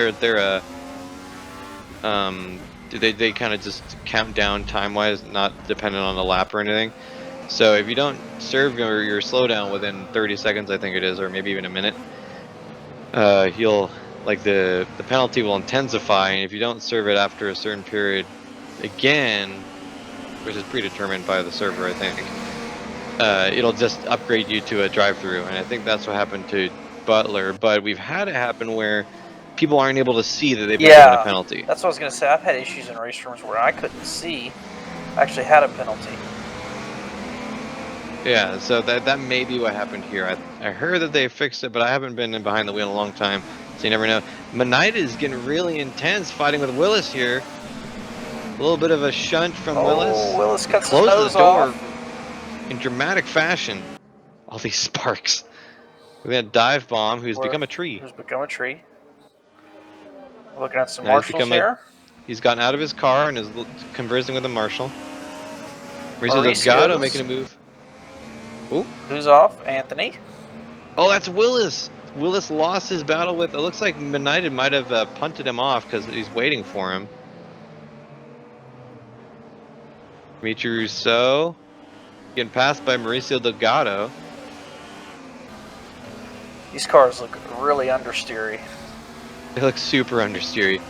they kind of just count down time wise, not dependent on the lap or anything. So if you don't serve your slowdown within 30 seconds, I think it is, or maybe even a minute, you'll like the penalty will intensify, and if you don't serve it after a certain period again, which is predetermined by the server, I think, it'll just upgrade you to a drive-through, and I think that's what happened to Butler. But we've had it happen where people aren't able to see that they've been given a penalty. That's what I was gonna say. I've had issues in race rooms where I couldn't see I actually had a penalty. Yeah, so that may be what happened here. I heard that they fixed it, but I haven't been in behind the wheel in a long time, so you never know. Manida is getting really intense fighting with Willis here. A little bit of a shunt from Willis. Willis cuts his Closes nose the door off. in dramatic fashion. All these sparks. We got Dive Bomb, who's become a tree. Who's become a tree. Looking at some marshals here. He's gotten out of his car and is conversing with a marshal. Mauricio Delgado making a move. Ooh. Who's off? Anthony. Oh, that's Willis. Willis lost his battle with. It looks like United might have punted him off because he's waiting for him. Dimitri Rousseau getting passed by Mauricio Delgado. These cars look really understeery. They look super understeery.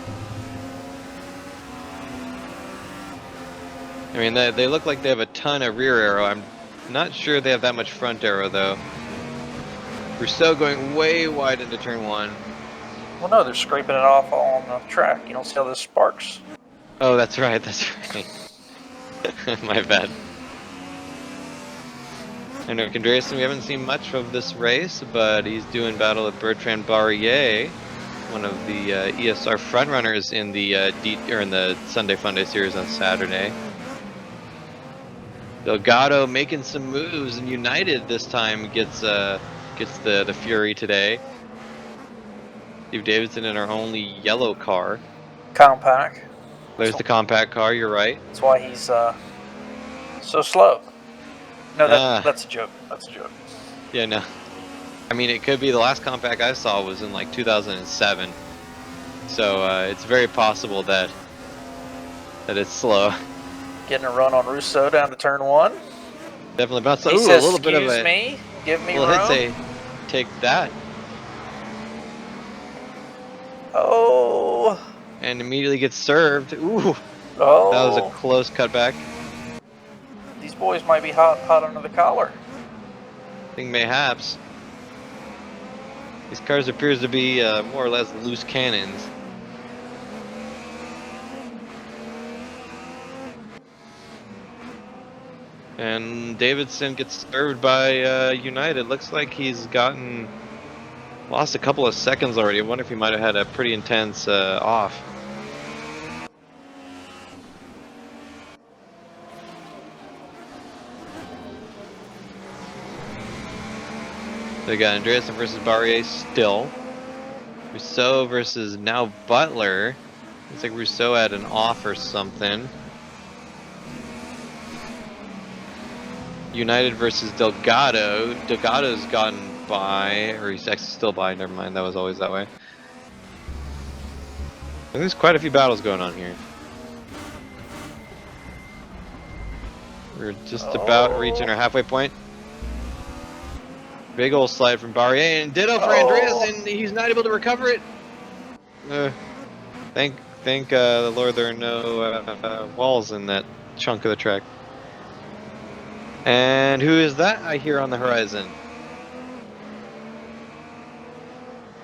I mean, they look like they have a ton of rear aero. I'm not sure they have that much front aero, though. Rousseau going way wide into turn one. Well, no, they're scraping it off on the track. You don't see all those sparks. Oh, that's right. That's right. My bad. And Eric Andreasen, we haven't seen much of this race, but he's doing battle with Bertrand Barrier, one of the ESR frontrunners in the in the Sunday Funday series on Saturday. Delgado making some moves, and United this time gets the Fury today. Steve Davidson in our only yellow car. Compact. There's the compact car, you're right. That's why he's so slow. No, that's a joke. That's a joke. Yeah, no. I mean, it could be the last compact I saw was in like 2007. So it's very possible that it's slow. Getting a run on Rousseau down to turn one. Definitely bounce. He says, a little bit of a, me, give me room. Hit say, take that. Oh. And immediately gets served. Ooh. Oh. That was a close cutback. These boys might be hot under the collar. I think mayhaps. These cars appears to be more or less loose cannons. And Davidson gets served by United. Looks like he's lost a couple of seconds already. I wonder if he might have had a pretty intense off. They got Andreasen versus Barrier still. Rousseau versus now Butler. Looks like Rousseau had an off or something. United versus Delgado. Delgado's gotten by, or he's actually still by, never mind, that was always that way. And there's quite a few battles going on here. We're just about reaching our halfway point. Big old slide from Barrier, and ditto for Andreas, and he's not able to recover it. Thank the Lord there are no walls in that chunk of the track. And who is that I hear on the horizon?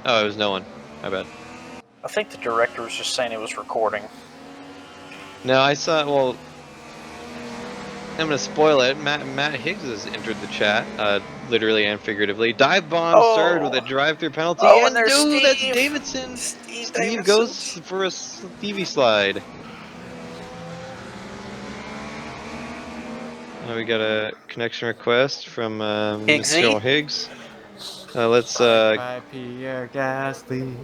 Oh, it was no one. My bad. I think the director was just saying it was recording. No, I saw, well, I'm going to spoil it. Matt Higgs has entered the chat, literally and figuratively. Dive bomb served with a drive-through penalty. Oh, and there's Steve. That's Davidson. Steve goes for a Stevie slide. We got a connection request from Mr. Higgs. Let's By Pierre Gasly.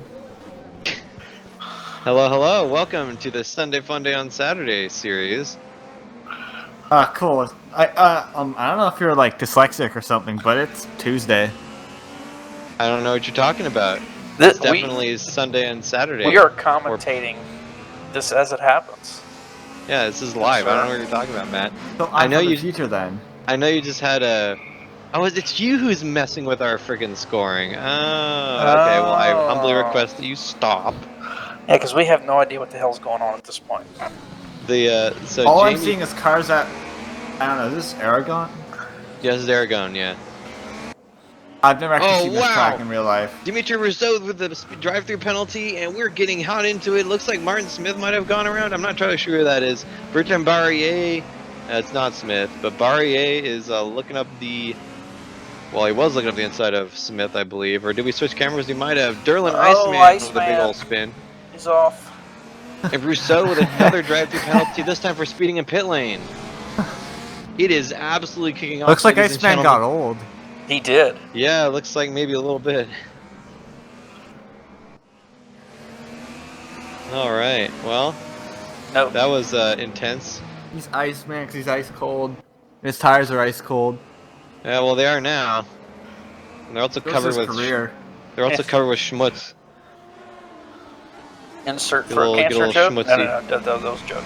hello, welcome to the Sunday Fun Day on Saturday series. Cool. I don't know if you're like dyslexic or something, but it's Tuesday. I don't know what you're talking about. It's definitely Sunday and Saturday. We are commentating this as it happens. Yeah, this is live. I don't know what you're talking about, Matt. So I know you. Future then. I know you just had a. Oh, it's you who's messing with our friggin' scoring. Oh, okay. Well, I humbly request that you stop. Yeah, because we have no idea what the hell's going on at this point. So all Jamie... I'm seeing is cars at. I don't know. Is this Aragon? Yeah, this is Aragon. Yeah. I've never actually seen this track in real life. Dimitri Rousseau with the drive-through penalty, and we're getting hot into it. Looks like Martin Smith might have gone around. I'm not entirely sure who that is. Bertrand Barrier, it's not Smith, but Barrier is looking up the... Well, he was looking up the inside of Smith, I believe. Or did we switch cameras? We might have. Derlin Iceman with a big old spin. He's off. And Rousseau with another drive-through penalty, this time for speeding in pit lane. It is absolutely kicking off. Looks like Iceman got old. He did. Yeah, looks like maybe a little bit. Alright, well, that was intense. He's Iceman because he's ice cold. His tires are ice cold. Yeah, well they are now. And they're also covered with They're also covered with schmutz. Insert throat cancer joke? No, that was a joke.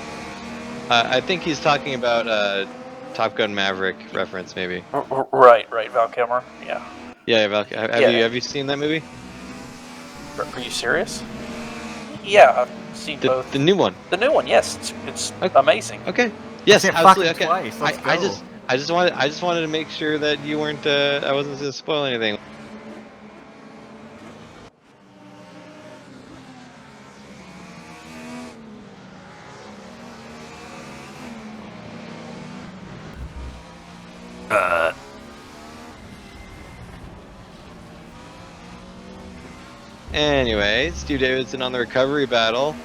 I think he's talking about Top Gun Maverick reference, maybe. Right, Val Kilmer, yeah. Yeah, Val. Have you seen that movie? Are you serious? Yeah, I've seen both. The new one. The new one, yes, it's amazing. Okay. Yes, absolutely. Okay. Twice. I just wanted to make sure that you weren't. I wasn't going to spoil anything. Anyway, Steve Davidson on the recovery battle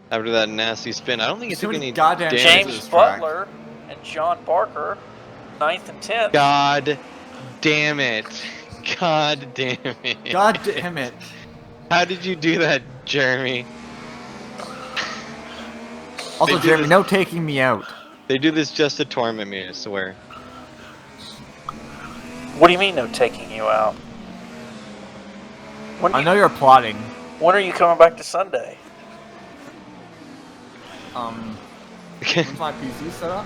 after that nasty spin. I don't think he took any damage. James Butler and John Barker, 9th and 10th. God damn it. God damn it. God damn it. How did you do that, Jeremy? Also, Jeremy, no taking me out. They do this just to torment me, I swear. What do you mean, no taking you out? I know you're plotting. When are you coming back to Sunday? When's my PC set up?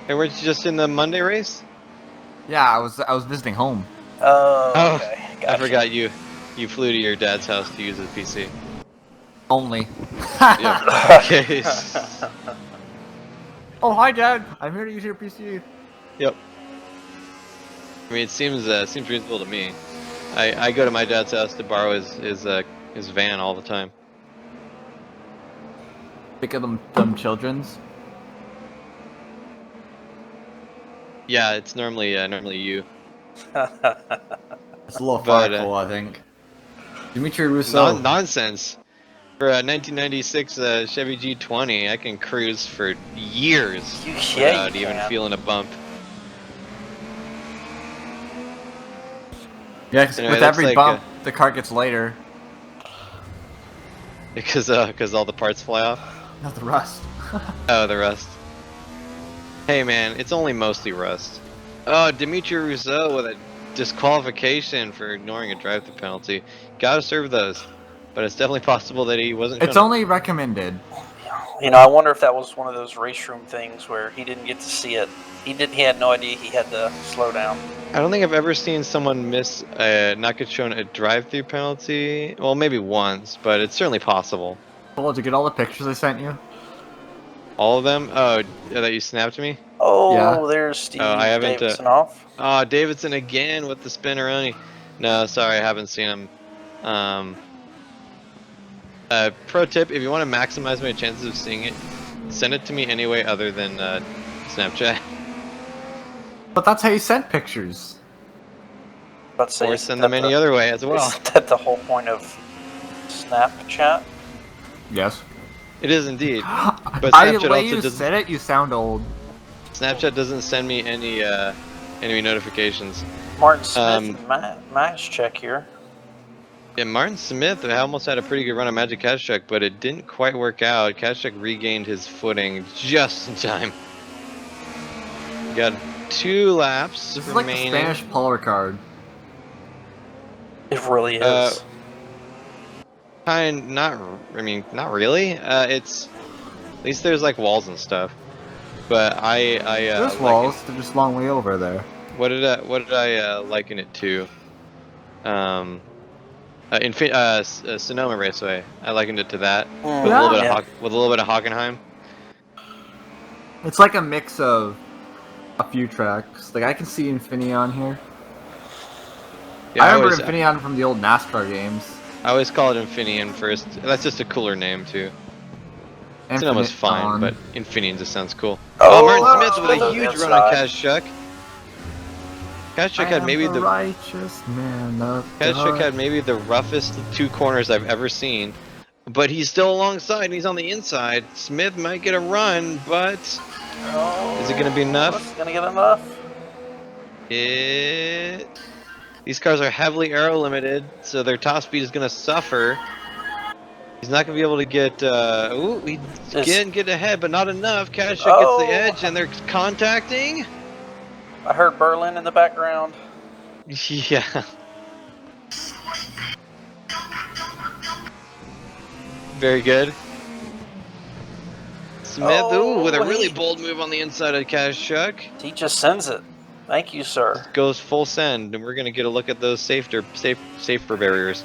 Hey, weren't you just in the Monday race? Yeah, I was visiting home. Oh, okay. Gotcha. I forgot you flew to your dad's house to use his PC. Only. Yeah. Okay. Oh, hi, Dad. I'm here to use your PC. Yep. I mean, it seems reasonable to me. I go to my dad's house to borrow his van all the time. Pick of them children's. Yeah, it's normally you. It's a little farcical, I think. Dimitri Rousseau. Nonsense. For a 1996 Chevy G20, I can cruise for years without even feeling a bump. Yeah, anyway, with every bump, the car gets lighter. Because all the parts fly off? Not the rust. Oh, the rust. Hey man, it's only mostly rust. Oh, Dimitri Rousseau with a disqualification for ignoring a drive-through penalty. Gotta serve those. But it's definitely possible that he wasn't. It's only recommended. You know, I wonder if that was one of those race room things where he didn't get to see it. He had no idea he had to slow down. I don't think I've ever seen someone not get shown a drive-through penalty. Well, maybe once, but it's certainly possible. Oh, did you get all the pictures I sent you? All of them? Oh, that you snapped me? Oh, yeah. There's Steve Davidson off. Oh, Davidson again with the spinneroni. No, sorry, I haven't seen him. Pro tip, if you want to maximize my chances of seeing it, send it to me anyway other than Snapchat. But that's how you send pictures. Or send them any other way as well. Is that the whole point of Snapchat? Yes. It is indeed. But Snapchat the way you said it, you sound old. Snapchat doesn't send me any enemy notifications. Martin Smith, match check here. Yeah, Martin Smith almost had a pretty good run on Magic Kazchuk, but it didn't quite work out. Kazchuk regained his footing just in time. Got 2 laps This is remaining. like the Spanish Paul Ricard. It really is. Not really. It's at least there's like walls and stuff. But There's walls. They're just a long way over there. What did I liken it to? Sonoma Raceway. I likened it to that with a little bit of with a little bit of Hockenheim. It's like a mix of a few tracks. Like I can see Infineon here. Yeah, I remember Infineon from the old NASCAR games. I always call it Infineon first. That's just a cooler name too. Sonoma's fine, but Infineon just sounds cool. Oh, Martin Smith with a huge run on Kazchuk. Kazchuk had maybe the righteous man of Kazchuk had maybe the roughest 2 corners I've ever seen, but he's still alongside and he's on the inside. Smith might get a run, but is it going to be enough? It's going to get enough. These cars are heavily aero limited, so their top speed is going to suffer. He's not going to be able to get. He can get ahead, but not enough. Kazchuk gets the edge, and they're contacting. I heard Berlin in the background. Yeah. Very good. Smith, with a really bold move on the inside of Kazchuk. He just sends it. Thank you, sir. Goes full send, and we're going to get a look at those safer barriers.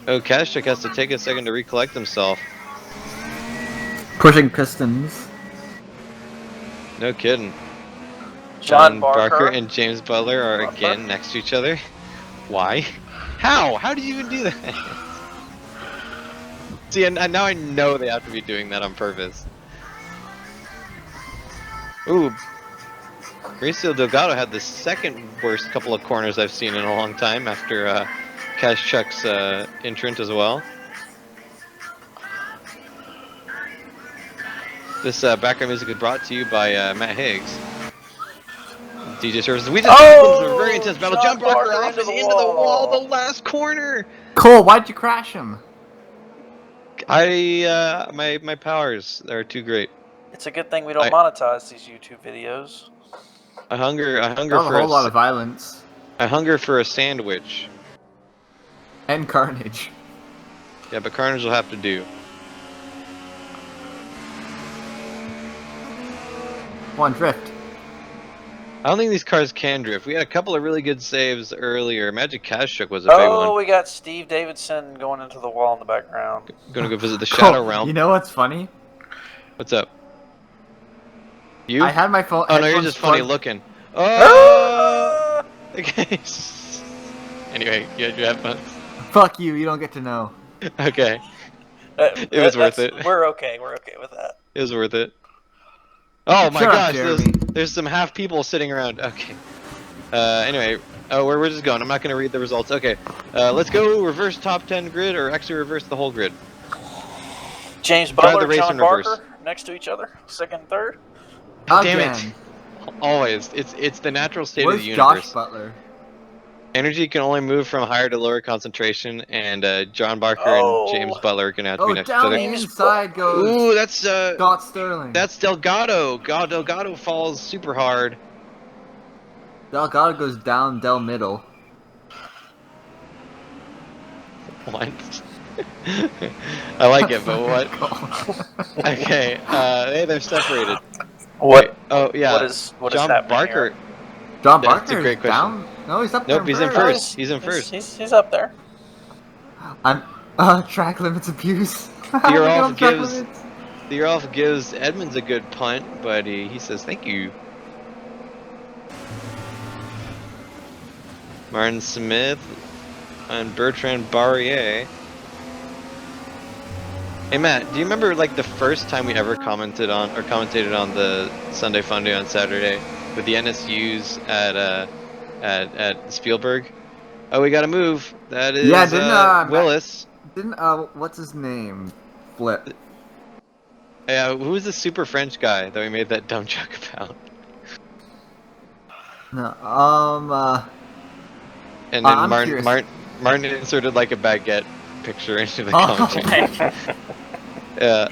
Oh, Kazchuk has to take a second to recollect himself. Pushing pistons. No kidding. John Barker and James Butler are again next to each other. Why? How? How did you even do that? See, and now I know they have to be doing that on purpose. Ooh. Mauricio Delgado had the second worst couple of corners I've seen in a long time after Kazchuk's entrant as well. This background music is brought to you by Matt Higgs. DJ Services. We just a very intense battle. John Barker off into the wall, the last corner. Cole, why'd you crash him? My powers are too great. It's a good thing we don't monetize these YouTube videos. I hunger for a whole lot of violence. I hunger for a sandwich. And carnage. Yeah, but carnage will have to do. One drift. I don't think these cars can drift. We had a couple of really good saves earlier. Magic Kazchuk was a big one. Oh, we got Steve Davidson going into the wall in the background. Gonna go visit the Shadow Realm. You know what's funny? What's up? You? I had my phone. Oh no, you're just funny looking. Oh. Okay. Anyway, you had your headphones. Fuck you. You don't get to know. Okay. It was worth it. We're okay. We're okay with that. It was worth it. Oh my gosh, there's some half people sitting around. Okay. Anyway, we're just going. I'm not gonna read the results. Okay. Let's go reverse top 10 grid, or actually reverse the whole grid. James Butler, John Barker, next to each other, second and third. Damn it! Always, it's the natural state of the universe. Josh Butler? Energy can only move from higher to lower concentration, and John Barker and James Butler are gonna have to be next to each other. Down the inside goes. Ooh, that's Scott Sterling. That's Delgado. Delgado falls super hard. Delgado goes down Del Middle. What? I like it, but what? Okay, hey, they're separated. What? Wait, oh yeah. What John is Barker. Here? John Barker That's a great question. Down? No, he's up there. Nope, he's in first. He's in first. He's up there. I'm track limits abuse. The off gives Edmonds a good punt, but he says thank you. Martin Smith and Bertrand Barrier. Hey Matt, do you remember like the first time we ever commented on the Sunday Fun Day on Saturday with the NSUs at Spielberg? Oh, we gotta move. That is Willis. Didn't what's his name? Flip. Yeah, who was the super French guy that we made that dumb joke about? No, And then I'm Martin, curious. Martin inserted like a baguette picture into the Oh, commentary. Yeah.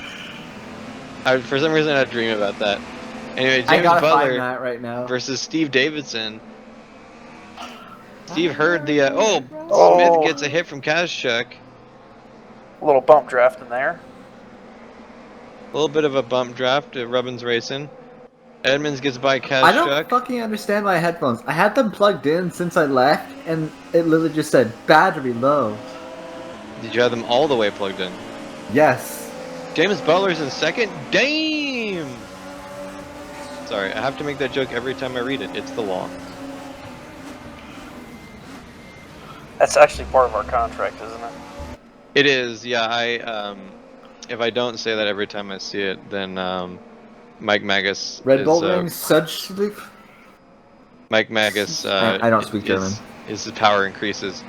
For some reason, I had a dream about that. Anyway, I James gotta find Butler that right now. versus Steve Davidson. Steve heard the Oh, Smith Oh. gets a hit from Kazchuk. A little bump draft in there. A little bit of a bump draft. Rubbins racing. Edmonds gets by I don't Kazchuk. fucking understand my headphones. I had them plugged in since I left, and it literally just said battery low. Did you have them all the way plugged in? Yes. James Butler's in second. Damn! Sorry, I have to make that joke every time I read it. It's the law. That's actually part of our contract, isn't it? It is, yeah. If I don't say that every time I see it, then Mike Magus Red is Bull ring such. Mike Magus I don't speak German. His power increases.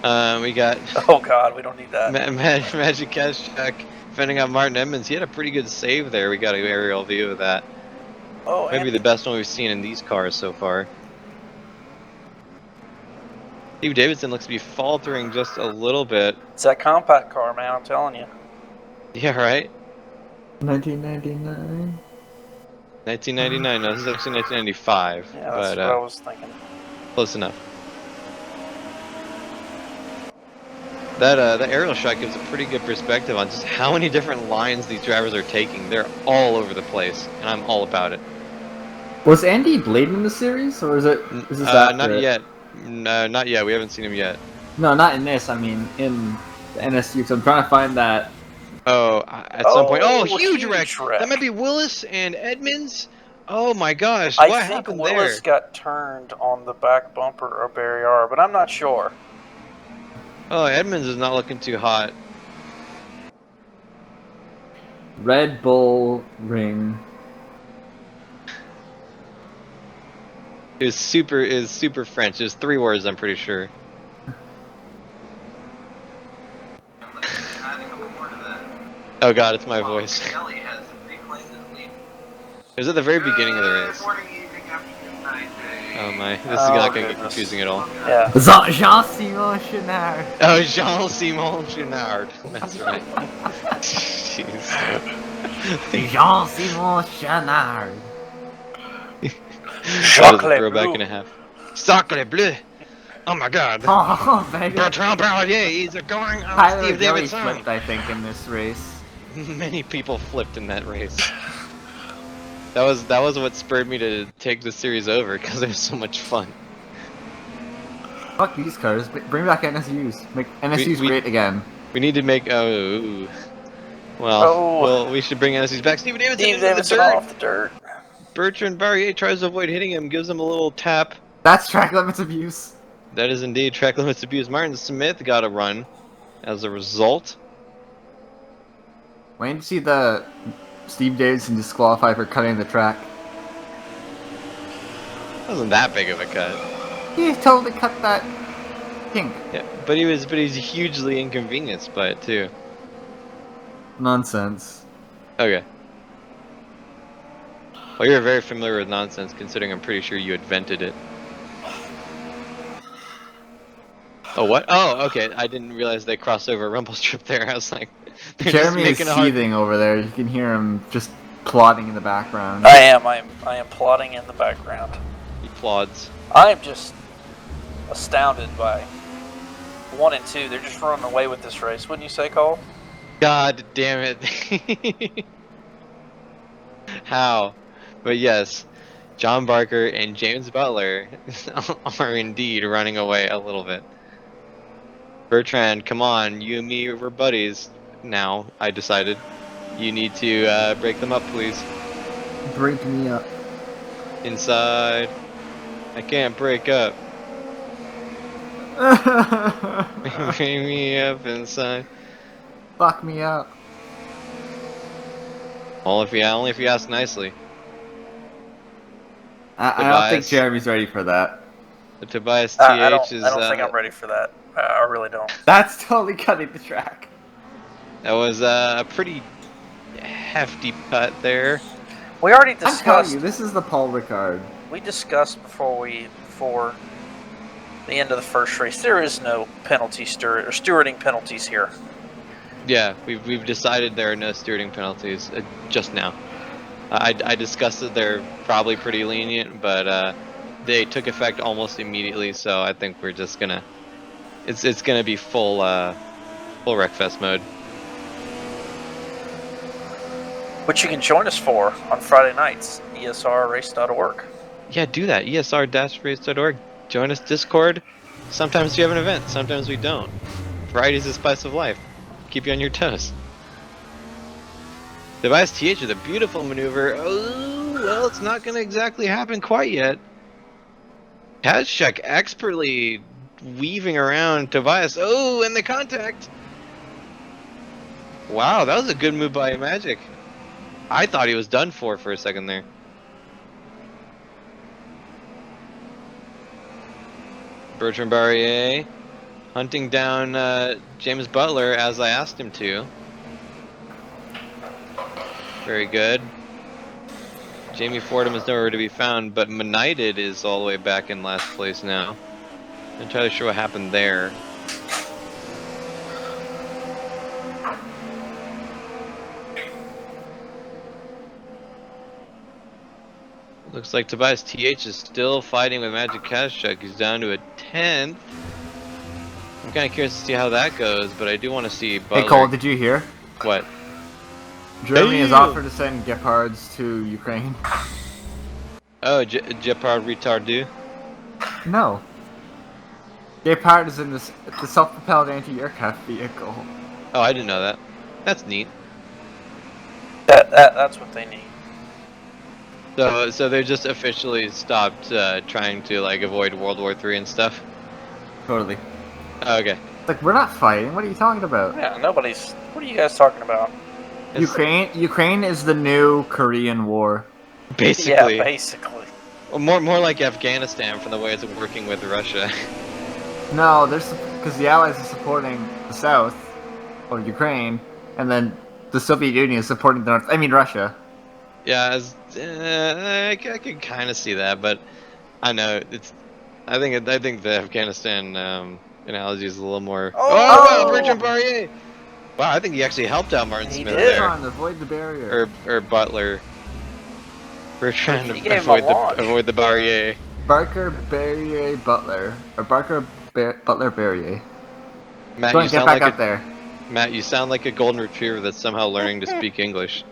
We got Oh God, we don't need that. Magic Kazchuk fending off Martin Edmonds. He had a pretty good save there. We got an aerial view of that. Oh, Maybe the best one we've seen in these cars so far. Steve Davidson looks to be faltering just a little bit. it's that compact car, man. I'm telling you. Yeah, right? 1999. 1999. No, this is actually 1995. Yeah, that's but, what I was thinking. close enough. That aerial shot gives a pretty good perspective on just how many different lines these drivers are taking. They're all over the place, and I'm all about it. Was Andy Bladen in the series, or is this after Not it? yet. No, not yet. We haven't seen him yet. No, not in this. I mean, in the NSU. Because I'm trying to find that. Oh, at some point. Oh, huge huge wreck. wreck. That might be Willis and Edmonds. Oh my gosh, I what think happened Willis there? got turned on the back bumper of Barry R, but I'm not sure. Oh, Edmonds is not looking too hot. Red Bull ring. It was super French. There's 3 words, I'm pretty sure. Oh god, it's my voice. It was at the very beginning of the race. Oh my, this is not gonna get confusing at all. Yeah. Jean-Simon Chenard. Oh, Jean-Simon Chenard. That's right. Jeez. Jean-Simon Chenard. That is a throwback and a half. Sacre bleu! Oh my god. Oh, baby. Bertrand Barrier is going on Tyler Steve Gilly Davidson. flipped, I think, in this race. Many people flipped in that race. That was what spurred me to take the series over, because it was so much fun. Fuck these cars. Bring back NSUs. Make NSUs great again. We need to make well, well, we should bring NSUs back. Steve Davidson off the dirt. Bertrand Barrier tries to avoid hitting him, gives him a little tap. That's track limits abuse. That is indeed track limits abuse. Martin Smith got a run as a result. Waiting to see the Steve Davidson disqualified for cutting the track. Wasn't that big of a cut. He totally cut that kink. Yeah, but he's hugely inconvenienced by it too. Nonsense. Okay. Well, you're very familiar with nonsense, considering I'm pretty sure you invented it. Oh, what? Oh, okay. I didn't realize they crossed over a rumble strip there. I was like, they're Jeremy just is making a hard... seething over there. You can hear him just plotting in the background. I am plotting in the background. He plods. I am just astounded by 1 and 2. They're just running away with this race, wouldn't you say, Cole? God damn it. How? But yes, John Barker and James Butler are indeed running away a little bit. Bertrand, come on, you and me, we're buddies now, I decided. You need to break them up, please. Break me up. Inside. I can't break up. Break me up inside. Fuck me up. Only if you ask nicely. I don't think Jeremy's ready for that. The Tobias TH I don't is... think I'm ready for that. I really don't. That's totally cutting the track. That was a pretty hefty cut there. We already I'm telling discussed. you, this is the Paul Ricard. we discussed before the end of the first race, there is no penalty stewarding penalties here. Yeah, we've decided there are no stewarding penalties just now. I discussed that they're probably pretty lenient, but they took effect almost immediately, so I think we're just gonna it's gonna be full Wreckfest mode. Which you can join us for on Friday nights, esrrace.org. Yeah, do that. ESR-race.org. Join us Discord. Sometimes we have an event, sometimes we don't. Variety is the spice of life. Keep you on your toes. Device TH with a beautiful maneuver. Oh, well, it's not going to exactly happen quite yet. Kazchuk expertly weaving around Tobias. Oh, and the contact. Wow, that was a good move by Magic. I thought he was done for a second there. Bertrand Barrier hunting down James Butler as I asked him to. Very good. Jamie Fordham is nowhere to be found, but Manited is all the way back in last place now. I'm not entirely sure what happened there. Looks like Tobias TH is still fighting with Magic Kazchuk. He's down to a 10th. I'm kind of curious to see how that goes, but I do want to see Butler. Hey Cole, did you hear? What? Germany has offered to send Gepards to Ukraine. Oh, Gepard Retardu? No. Gepard is in the self-propelled anti-aircraft vehicle. Oh, I didn't know that. That's neat. That's what they need. So they just officially stopped trying to like avoid World War III and stuff. Totally. Oh, okay. Like, we're not fighting. What are you talking about? Yeah, nobody's. What are you guys talking about? Ukraine is the new Korean War. Basically. Yeah, basically. Well, more like Afghanistan from the way it's working with Russia. No, there's because the Allies are supporting the South, or Ukraine, and then the Soviet Union is supporting the North. I mean Russia. Yeah, I can kind of see that, but I know it's. I think the Afghanistan analogy is a little more. Oh, wow, Bertrand Barrier! Wow, I think he actually helped out Martin He Smith did. there. Come on, avoid the barrier. Or Butler. We're trying He to gave him a launch. avoid the Barrier. Barker, Barrier, Butler, or Barker, Butler, Barrier. Matt, Go you and get sound back like up there. Matt, you sound like a golden retriever that's somehow learning to speak English.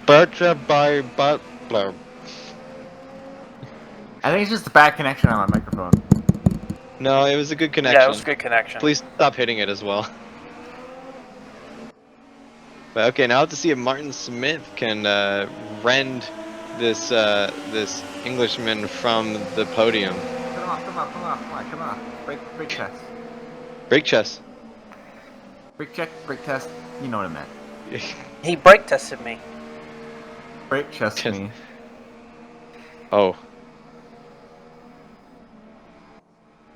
Bertrand by Butler. I think it's just a bad connection on my microphone. No, it was a good connection. Yeah, it was a good connection. Please stop hitting it as well. But okay, now I have to see if Martin Smith can rend this this Englishman from the podium. Come on. Break test. Brake chest. Brake check, brake test. You know what I meant. He brake tested me. Brake test Test. me. Oh.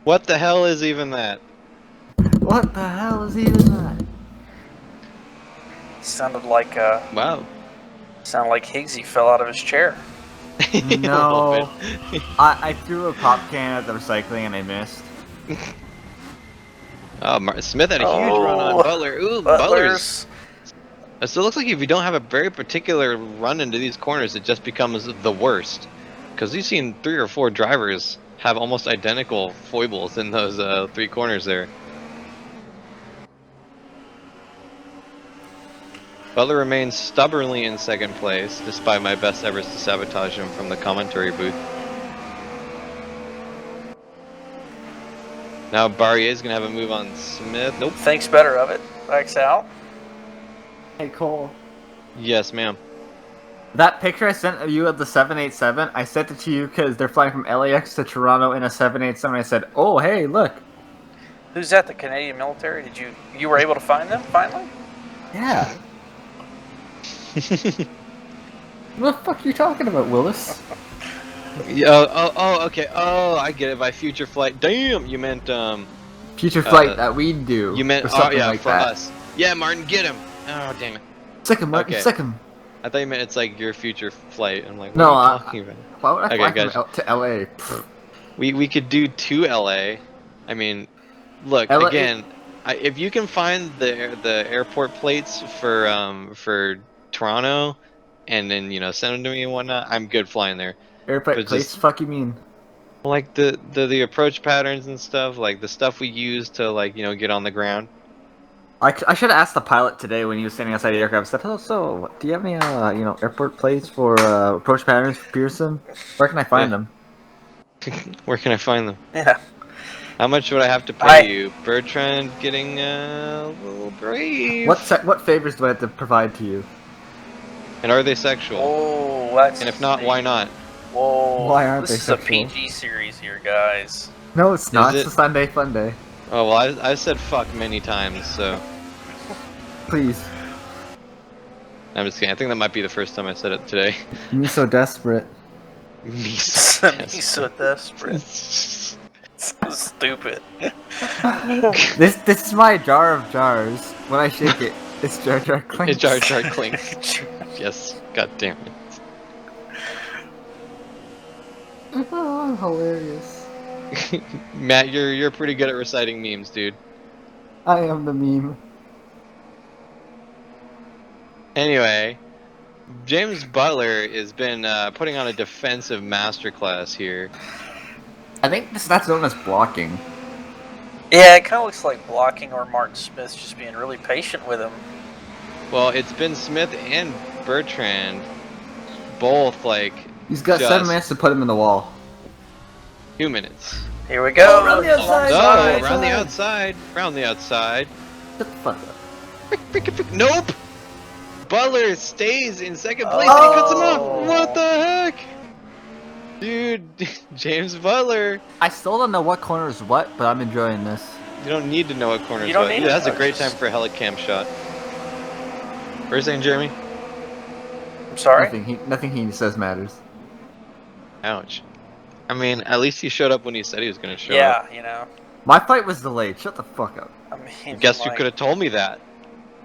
What the hell is even that? What the hell is even that? Sounded like Wow. Higgsy fell out of his chair. No. I threw a pop can at the recycling and I missed. Oh, Martin Smith had a huge run on Butler. Ooh, Butler's. So it looks like if you don't have a very particular run into these corners, it just becomes the worst. Because you've seen 3 or 4 drivers have almost identical foibles in those 3 corners there. Butler remains stubbornly in 2nd place, despite my best efforts to sabotage him from the commentary booth. Now Barrier's gonna have a move on Smith. Nope. Thinks better of it. Backs out. Hey Cole. Yes, ma'am. That picture I sent of you of the 787, I sent it to you because they're flying from LAX to Toronto in a 787. I said, oh, hey, look. Who's that? The Canadian military? Did you were able to find them finally? Yeah. What the fuck are you talking about, Willis? Yeah, okay. Oh, I get it. By future flight. Damn, you meant Future flight that we do. You meant or something yeah, like for that. us. Yeah, Martin, get him. Oh, damn it. Sick him, Martin, Okay. sick him. I thought you meant it's like your future flight. I'm like, what No, are you talking about? why would I fly Okay, from gotcha. to LA? Pfft. We could do to LA. I mean, look LA. again. If you can find the airport plates for Toronto, and then send them to me and whatnot, I'm good flying there. Airport But plates? just Fuck you mean? like the approach patterns and stuff, like the stuff we use to like get on the ground. I should have asked the pilot today when he was standing outside the aircraft. I said, "Oh, so do you have any airport plates for approach patterns for Pearson? Where can I find them?" Where can I find them? Yeah. How much would I have to pay you? Bertrand getting a little brave. What favors do I have to provide to you? And are they sexual? Oh, that's. And if not, why not? Whoa. Why aren't this they is sexual? a PG series here, guys. No, it's not. Is It's it? a Sunday fun day. Oh well, I said fuck many times, so Please. I'm just kidding. I think that might be the first time I said it today. Me so desperate. Me so He's so desperate. So stupid. This is my jar of jars. When I shake it, it's Jar Jar clinks. It's Jar Jar clinks. Yes, god damn it. Oh, hilarious. Matt, you're pretty good at reciting memes, dude. I am the meme. Anyway, James Butler has been putting on a defensive masterclass here. I think that's known as blocking. Yeah, it kind of looks like blocking, or Martin Smith's just being really patient with him. Well, it's been Smith and Bertrand, both like He's got just 7 minutes to put him in the wall. 2 minutes. Here we go. Oh, around the outside. No, Outside. around the outside, around the outside. Shut the fuck up. Nope. Butler stays in second place and he cuts him off. Oh. What the heck? Dude, James Butler. I still don't know what corner is what, but I'm enjoying this. You don't need to know what corner is You don't what. need Yeah, to that's a know, great just- time for a helicam shot. What are you saying, Jeremy? I'm sorry? Nothing he says matters. Ouch. I mean, at least he showed up when he said he was going to show Yeah, up. you know. My flight was delayed. Shut the fuck up. I mean, I guess you like, could have told me that.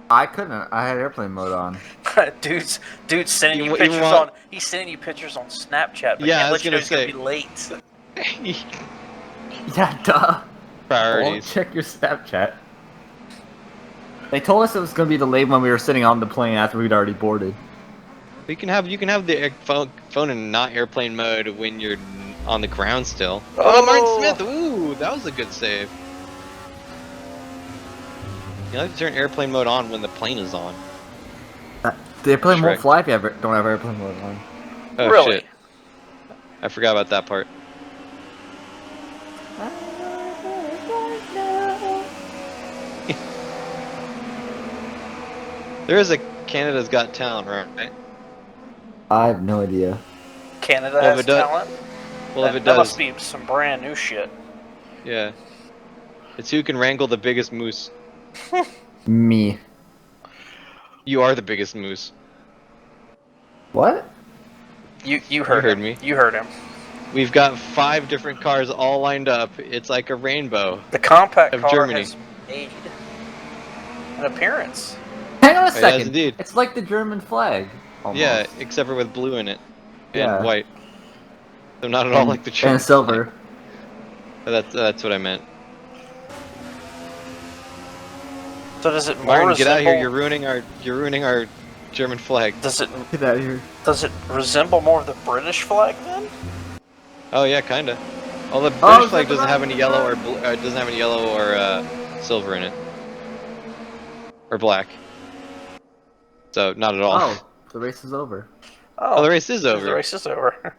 I couldn't. I had airplane mode on. dude's sending you You pictures want- on. He's sending you pictures on Snapchat, but Yeah, can't I was let you know gonna he's gonna be late. Yeah, duh. Priorities. Check your Snapchat. They told us it was going to be delayed when we were sitting on the plane after we'd already boarded. You can have the phone in not airplane mode when you're on the ground still. Oh. Oh, Martin Smith! Ooh, that was a good save. You have to turn airplane mode on when the plane is on. The airplane Shrek. won't fly if you don't have airplane mode on. Oh Really? shit! I forgot about that part. There is a Canada's Got Talent, right? I have no idea. Canada Well, if has it does- talent. Well, if that, it that does, must be some brand new shit. yeah. It's who can wrangle the biggest moose. Me. You are the biggest moose. What? You heard, heard him. me. You heard him. We've got 5 different cars all lined up. It's like a rainbow. The compact Of car Germany. has made an appearance. Hang on a It has second. indeed. It's like the German flag. Almost. Yeah, except for with blue in it and Yeah. white. So not at all like the German and silver. flag. That's what I meant. So does it more Martin, resemble? get out here! You're ruining our German flag. Does it Get out of here. resemble more of the British flag then? Oh yeah, kinda. Well, the Oh, British flag is that doesn't the have one? any yellow or doesn't have any yellow or silver in it, or black. So not at all. Oh, the race is over. Oh, the race is over. The race is over.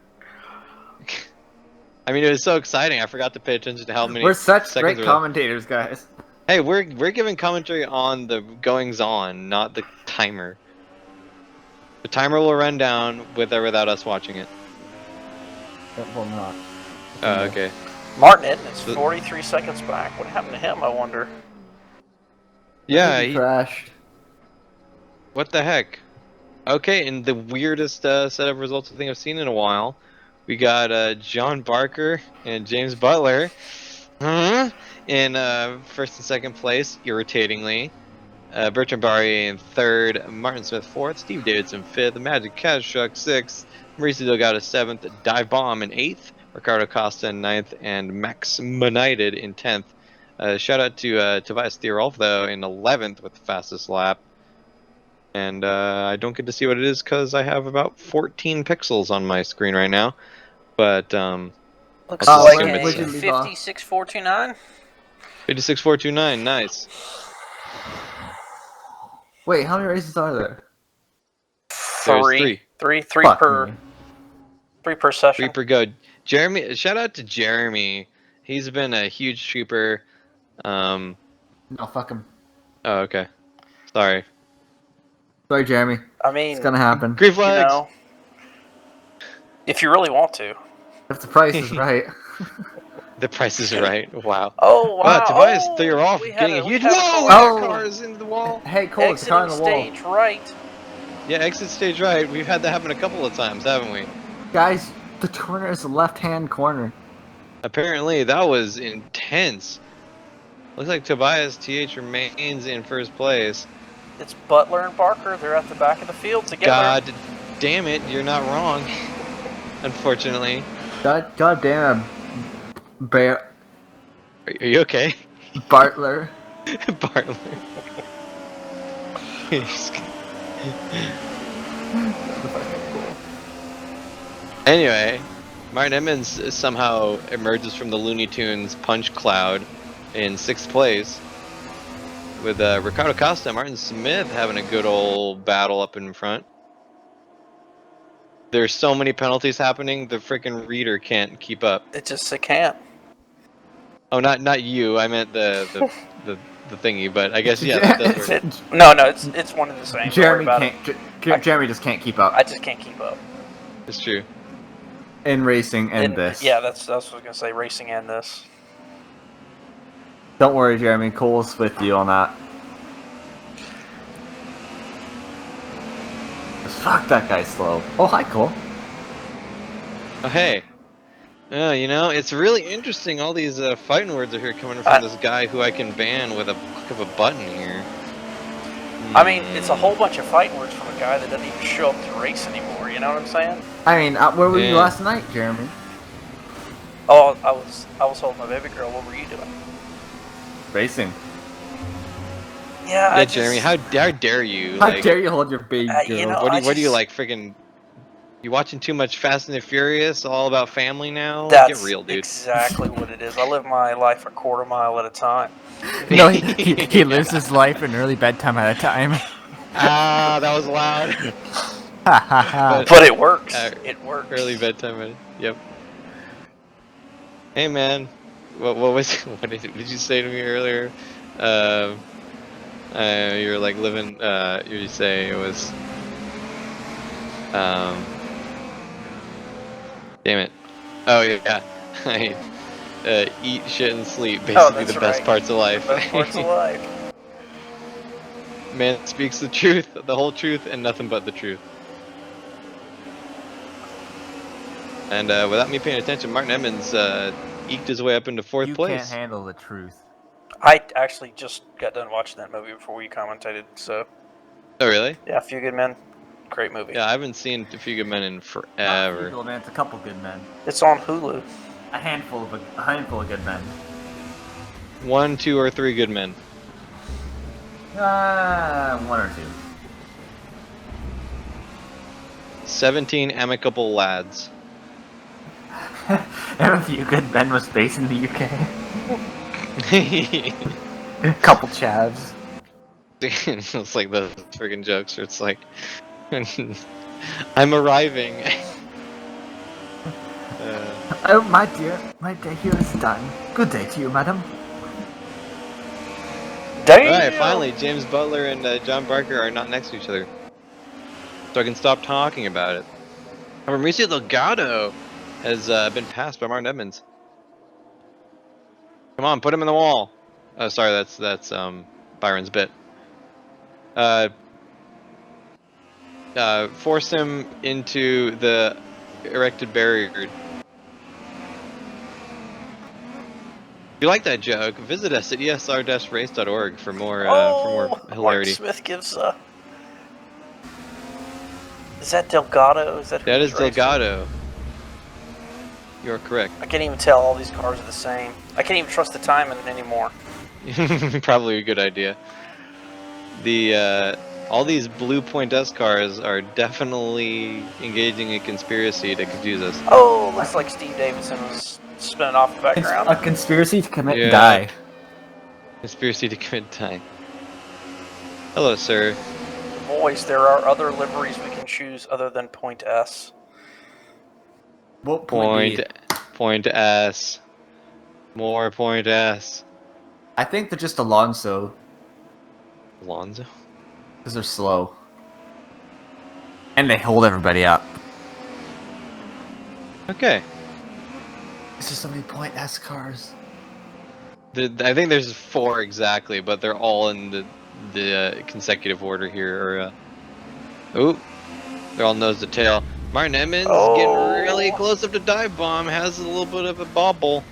I mean, it was so exciting. I forgot to pay attention to how many. We're such seconds great were left. commentators, guys. Hey, we're giving commentary on the goings on, not the timer. The timer will run down with or without us watching it. It will not. Oh, okay. Martin Edmonds, 43 seconds back. What happened to him, I wonder? Yeah, He crashed. what the heck? Okay, and the weirdest set of results I think I've seen in a while. We got John Barker and James Butler in first and second place, irritatingly. Bertrand Barry in third, Martin Smith fourth, Steve Davidson fifth, Magic Cash Truck sixth, Mauricio Delgado seventh, Dive Bomb in eighth, Ricardo Costa in ninth, and Max United in 10th. Shout out to Tobias Theorolf though in 11th with the fastest lap. And I don't get to see what it is because I have about 14 pixels on my screen right now. But Looks I'll like assume a it's, 56429. 56429, nice. Wait, how many races are there? There's three. Three Fuck per me. three per session. Three per go. Jeremy, shout out to Jeremy. He's been a huge trooper. No, fuck him. Oh, okay. Sorry. Sorry, Jeremy. I mean, It's gonna happen. Green you flags. know, if you really want to. If the price is right. The price is right. Wow. Oh wow! Wow, Tobias Theorolf we had getting a we huge. had Whoa! Oh! Cars into the wall. Hey, Cole, it's a car on Exiting the wall. stage right. Yeah, exit stage right. We've had that happen a couple of times, haven't we? Guys, the corner is the left-hand corner. Apparently, that was intense. Looks like Tobias TH remains in first place. It's Butler and Barker. They're at the back of the field together. God damn it, you're not wrong. Unfortunately. God damn it, Are you okay? Bartler. Bartler. Anyway, Martin Emmons somehow emerges from the Looney Tunes punch cloud in 6th place. With Ricardo Costa and Martin Smith having a good old battle up in front. There's so many penalties happening, the freaking reader can't keep up. It can't. Oh, not you. I meant the thingy, but I guess yeah, that does work. No, it's one and the same. Jeremy Don't worry can't. Jeremy just can't keep up. I just can't keep up. It's true. In racing and this. Yeah, that's what I was gonna say. Racing and this. Don't worry, Jeremy. Cole's with you on that. Fuck, that guy's slow. Oh, hi, Cole. Oh, hey. You know, it's really interesting. All these fighting words are here coming from this guy who I can ban with a click of a button here. I mean, it's a whole bunch of fighting words from a guy that doesn't even show up to race anymore. You know what I'm saying? I mean, where were you last night, Jeremy? Oh, I was holding my baby girl. What were you doing? Racing. Yeah, Jeremy, how dare you? How dare you hold your baby girl? You know, what do you like, friggin'? You watching too much Fast and the Furious? All about family now? That's Get real, dude. exactly what it is. I live my life a quarter mile at a time. No, he lives his life an early bedtime at a time. Ah, that was loud. Ha ha ha. But it works. It works. Early bedtime. Yep. Hey man, what did you say to me earlier? You were like living. You say it was. Damn it. Oh yeah. Eat, shit, and sleep. Basically, the best parts of life. The best parts of life. Man speaks the truth, the whole truth, and nothing but the truth. And without me paying attention, Martin Emmons eked his way up into 4th place. You can't handle the truth. I actually just got done watching that movie before you commentated, so. Oh really? Yeah, A Few Good Men. Great movie. Yeah, I haven't seen A Few Good Men in Not forever. a few good men, it's a couple good men. It's on Hulu. A handful of good men. 1, 2, or 3 good men. 1 or 2. 17 amicable lads. A Few Good Men was based in the UK. A couple chavs. It's like those friggin' jokes where it's like, I'm arriving. Oh, my dear, my day here is done. Good day to you, madam. Damn! Alright, finally, James Butler and John Barker are not next to each other. So I can stop talking about it. Mauricio Delgado has been passed by Martin Emmons. Come on, put him in the wall. Oh, sorry, that's Byron's bit. Force him into the erected barrier. If you like that joke, visit us at esr-race.org for more Martin hilarity. Smith gives. Is that Delgado? Is that who That he's is racing? Delgado. You're correct. I can't even tell. All these cars are the same. I can't even trust the timing anymore. Probably a good idea. The all these blue Point S cars are definitely engaging in conspiracy to confuse us. Oh, looks like Steve Davidson was spinning off the It's background. a conspiracy to commit Yeah. and die. Conspiracy to commit time. Hello, sir. Boys, there are other liveries we can choose other than Point S. What Point, B? Point S. More Point S. I think they're just Alonso Alonso? because they're slow and they hold everybody up. Okay. It's just so many Point S cars. I think there's 4 exactly, but they're all in the consecutive order here. Ooh, they're all nose to tail. Martin Emmons getting really close up to dive bomb. Has a little bit of a bobble.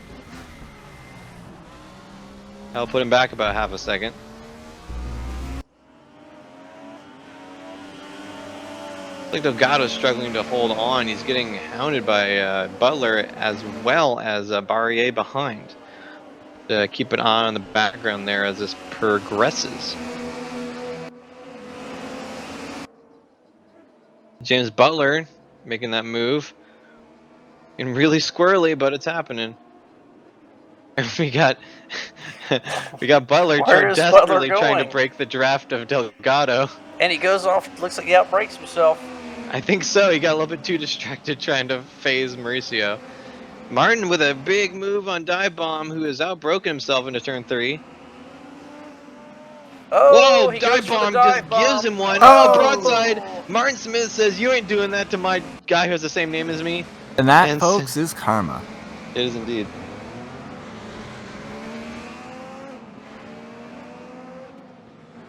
I'll put him back about half a second. I think Delgado's struggling to hold on. He's getting hounded by Butler as well as Barrier behind. Keep an eye on the background there as this progresses. James Butler making that move. And really squirrely, but it's happening. we got Butler Where is desperately Butler trying to going? break the draft of Delgado. And he goes off, looks like he outbrakes himself. I think so. He got a little bit too distracted trying to phase Mauricio. Martin with a big move on Dive Bomb, who has outbroken himself into turn 3. Oh, Whoa, he Dive goes for the Bomb dive just bomb. gives him one. Oh! Oh, broadside. Martin Smith says, "You ain't doing that to my guy who has the same name as me." And that, And folks, is karma. It is indeed.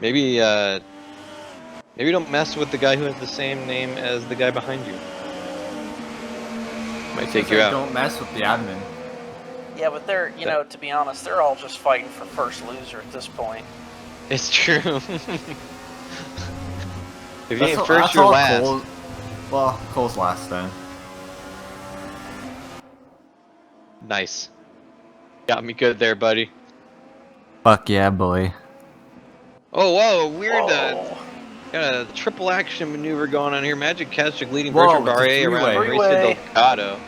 Maybe don't mess with the guy who has the same name as the guy behind you. Might take you out. Don't mess with the admin. Yeah, but they're, you know, to be honest, they're all just fighting for first loser at this point. It's true. If you ain't first, you're last. Well, Cole's last then. Nice. Got me good there, buddy. Fuck yeah, boy. Oh, whoa, weird. Whoa. Got a triple action maneuver going on here. Magic Keswick leading Whoa, Bertrand it's a Barrier around three-way. Mauricio Three-way. Delgado.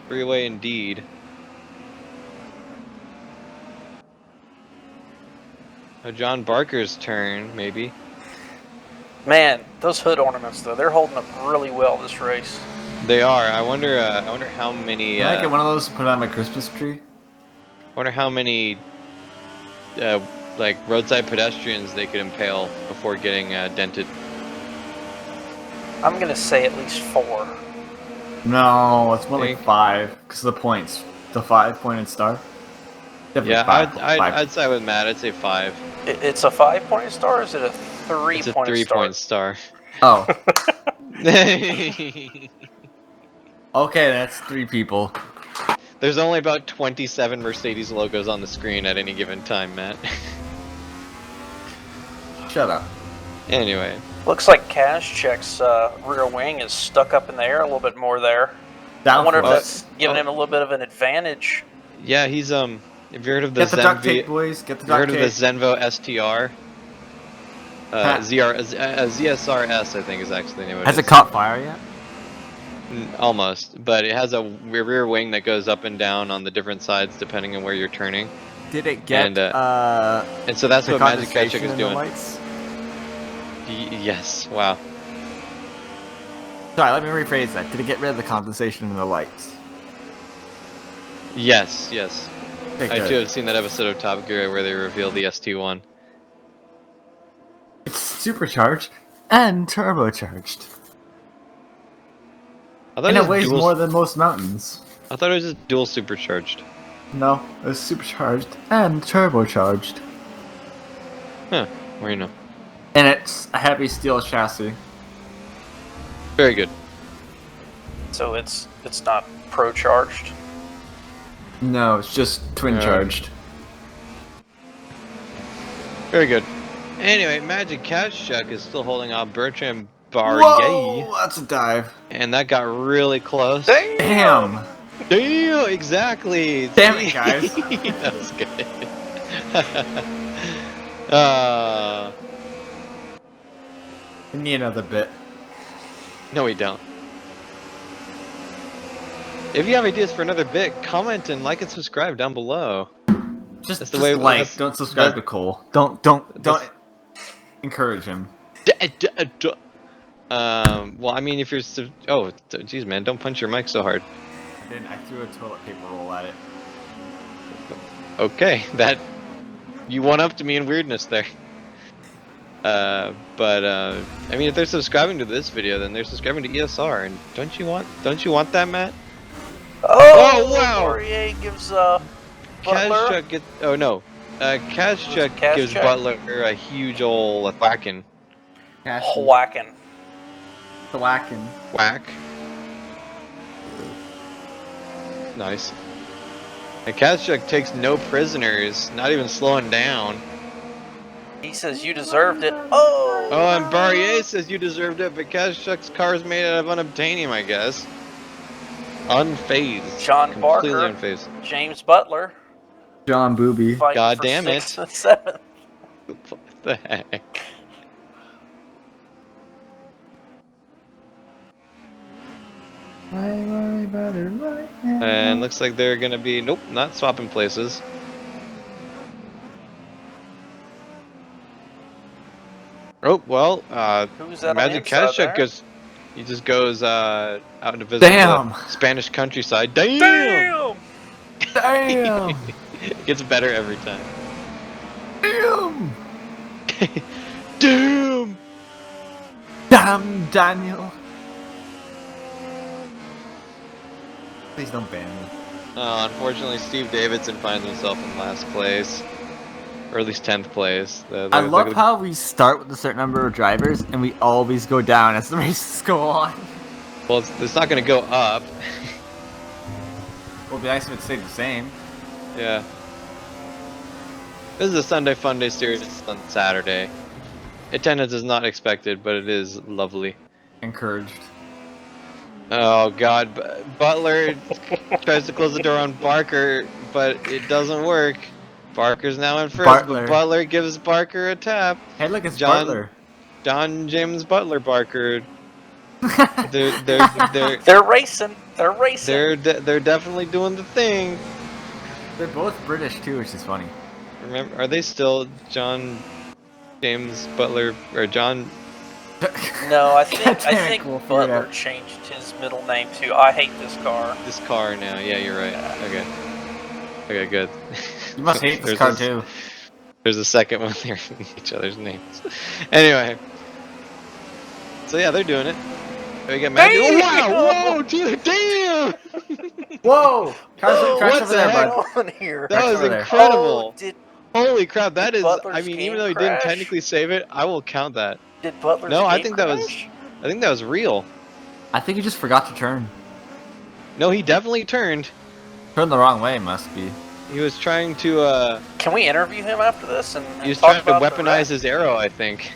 Three-way indeed. Oh, John Barker's turn, maybe. Man, those hood ornaments, though, they're holding up really well this race. They are. I wonder how many. Can I get one of those to put on my Christmas tree? Wonder how many, like roadside pedestrians they could impale before getting dented. I'm going to say at least 4. No, it's more like Think? 5 because of the points. The 5-pointed star. Definitely Yeah, five. I'd side with Matt. I'd say 5. It's a 5-point star, or is it a 3-point It's a star? 3-point star. Oh, There's okay, that's 3 people. only about 27 Mercedes logos on the screen at any given time, Matt. Shut up. Anyway, Looks like Kazchek's rear wing is stuck up in the air a little bit more there. I wonder if Downforce. that's giving him a little bit of an advantage. yeah, he's Have you heard of the Get the duct tape, boys. Get the You heard duct of the tape. Zenvo STR? ZSRS, I think, is actually the name of it. Has it caught fire yet? Almost, but it has a rear wing that goes up and down on the different sides depending on where you're turning. Did it get And so that's the what Magic condensation Ketchuk is in the doing. lights? Yes, wow. Sorry, let me rephrase that. Did it get rid of the condensation in the lights? Yes. Okay, I good. too have seen that episode of Top Gear where they reveal the ST1. It's supercharged and turbocharged. I thought And it it was weighs dual, more than most mountains. I thought it was just dual supercharged. No, it was supercharged and turbocharged. Huh, where you know. And it's a heavy steel chassis. Very good. So it's not pro-charged. No, it's just twin charged. Very good. Anyway, Magic Cash Chuck is still holding off Bertrand Barrier. Whoa, that's a dive. And that got really close. Damn. Damn, exactly. Damn it, guys. That was good. We need another bit. No, we don't. If you have ideas for another bit, comment and like and subscribe down below. Just the way- like, that's- don't subscribe to Cole. Don't encourage him. Well, I mean, if you're, oh, geez, man, don't punch your mic so hard. I threw a toilet paper roll at it. Okay, that you one up to me in weirdness there. I mean, if they're subscribing to this video, then they're subscribing to ESR, and don't you want that, Matt? Oh, wow! Poirier gives Butler. Kazchuk gets. Oh no, Kazchuk gives Kazchuk? Butler a huge ol' whacking. Whacking. Thwacking. Whack. Nice. And Kazchuk takes no prisoners, not even slowing down. He says you deserved it. Oh! Oh, and Barrier says you deserved it, but Kazchuk's car is made out of unobtainium, I guess. Unfazed. John Completely Barker. unfazed. James Butler. John Booby. Fighting God for damn it. 6th and 7th. What the heck? And looks like they're gonna be, nope, not swapping places. Oh, well, Who's that on Magic the inside Kazchuk there? he just goes out to visit Damn. the Spanish countryside. Damn! Damn! Damn. It gets better every time. Damn. Damn! Damn, Daniel. Please don't ban me. Unfortunately, Steve Davidson finds himself in last place. Or at least 10th place. I love how we start with a certain number of drivers and we always go down as the races go on. Well, it's not going to go up. Well, it'd be nice if it stayed the same. Yeah. This is a Sunday Fun Day series on Saturday. Attendance is not expected, but it is lovely. Encouraged. Oh god, Butler tries to close the door on Barker, but it doesn't work. Barker's now in first, but Butler gives Barker a tap. Hey, look, it's John- Butler. John James Butler Barker. They're They're racing. They're racing. they're definitely doing the thing. They're both British too, which is funny. Remember, are they still John James Butler or John? No, I God damn it, think we'll figure it Butler out. changed his middle name to I hate this car. This car now. Yeah, you're right. Okay. Okay, good. You must hate this car too. There's a second one there in each other's names. Anyway. So yeah, they're doing it. We get Matthew. Oh, wow! Whoa, dude, damn! Whoa! Crash what over the there, heck? bud. On here. That was over there. incredible. Oh, did Holy crap, that did is, Butler's I mean, even game though he didn't crash? technically save it, I will count that. Butler's No, I game think that was, crash? I think that was real. I think he just forgot to turn. No, he definitely turned. Turned the wrong way, must be. He was trying to, Can we interview him after this? And he was talk trying to about the weaponize wreck? his arrow, I think.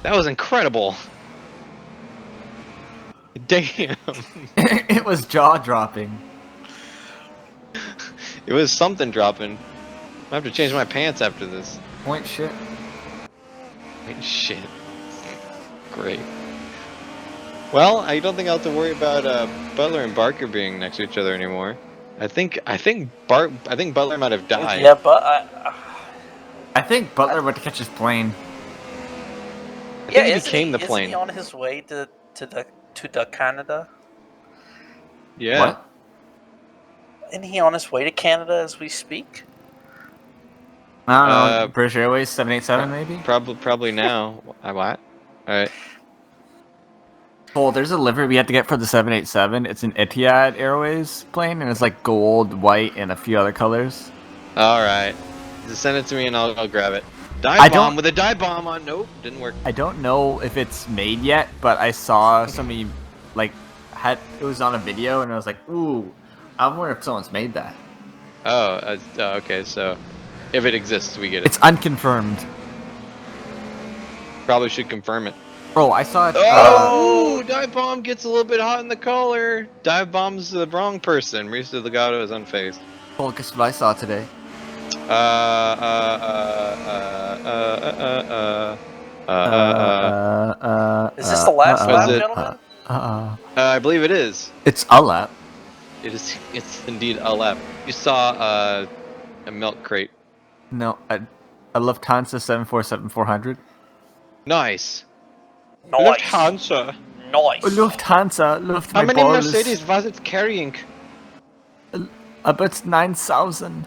That was incredible. Damn. It was jaw dropping. It was something dropping. I have to change my pants after this. Point shit. Shit. Great. Well, I don't think I'll have to worry about Butler and Barker being next to each other anymore. I think Butler might have died. Yeah, but I think Butler went to catch his plane. I think he became the plane. Isn't he on his way to the Canada? Yeah. What? Isn't he on his way to Canada as we speak? I don't know. British Airways 787 maybe? Probably now. What? All right. Oh, there's a livery we had to get for the 787. It's an Etihad Airways plane, and it's like gold, white, and a few other colors. All right. Just send it to me and I'll grab it. I Dive don't- bomb with a dive bomb on. Nope, didn't work. I don't know if it's made yet, but I saw somebody like it was on a video, and I was like, ooh, I'm wondering if someone's made that. Oh, okay. So, if it exists, we get it. It's unconfirmed. Probably should confirm it. Bro, I saw it. Oh, Dive Bomb gets a little bit hot in the collar. Dive Bomb's the wrong person. Mauricio Delgado is unfazed. Well, guess what I saw today? Is this the last lap, Was it- gentlemen? I believe it is. It's a lap. It is. It's indeed a lap. You saw a milk crate. No, a Lufthansa 747-400. Nice. Nice. Lufthansa. Nice. Lufthansa, Luft. How my many balls. Mercedes was it carrying? About 9,000.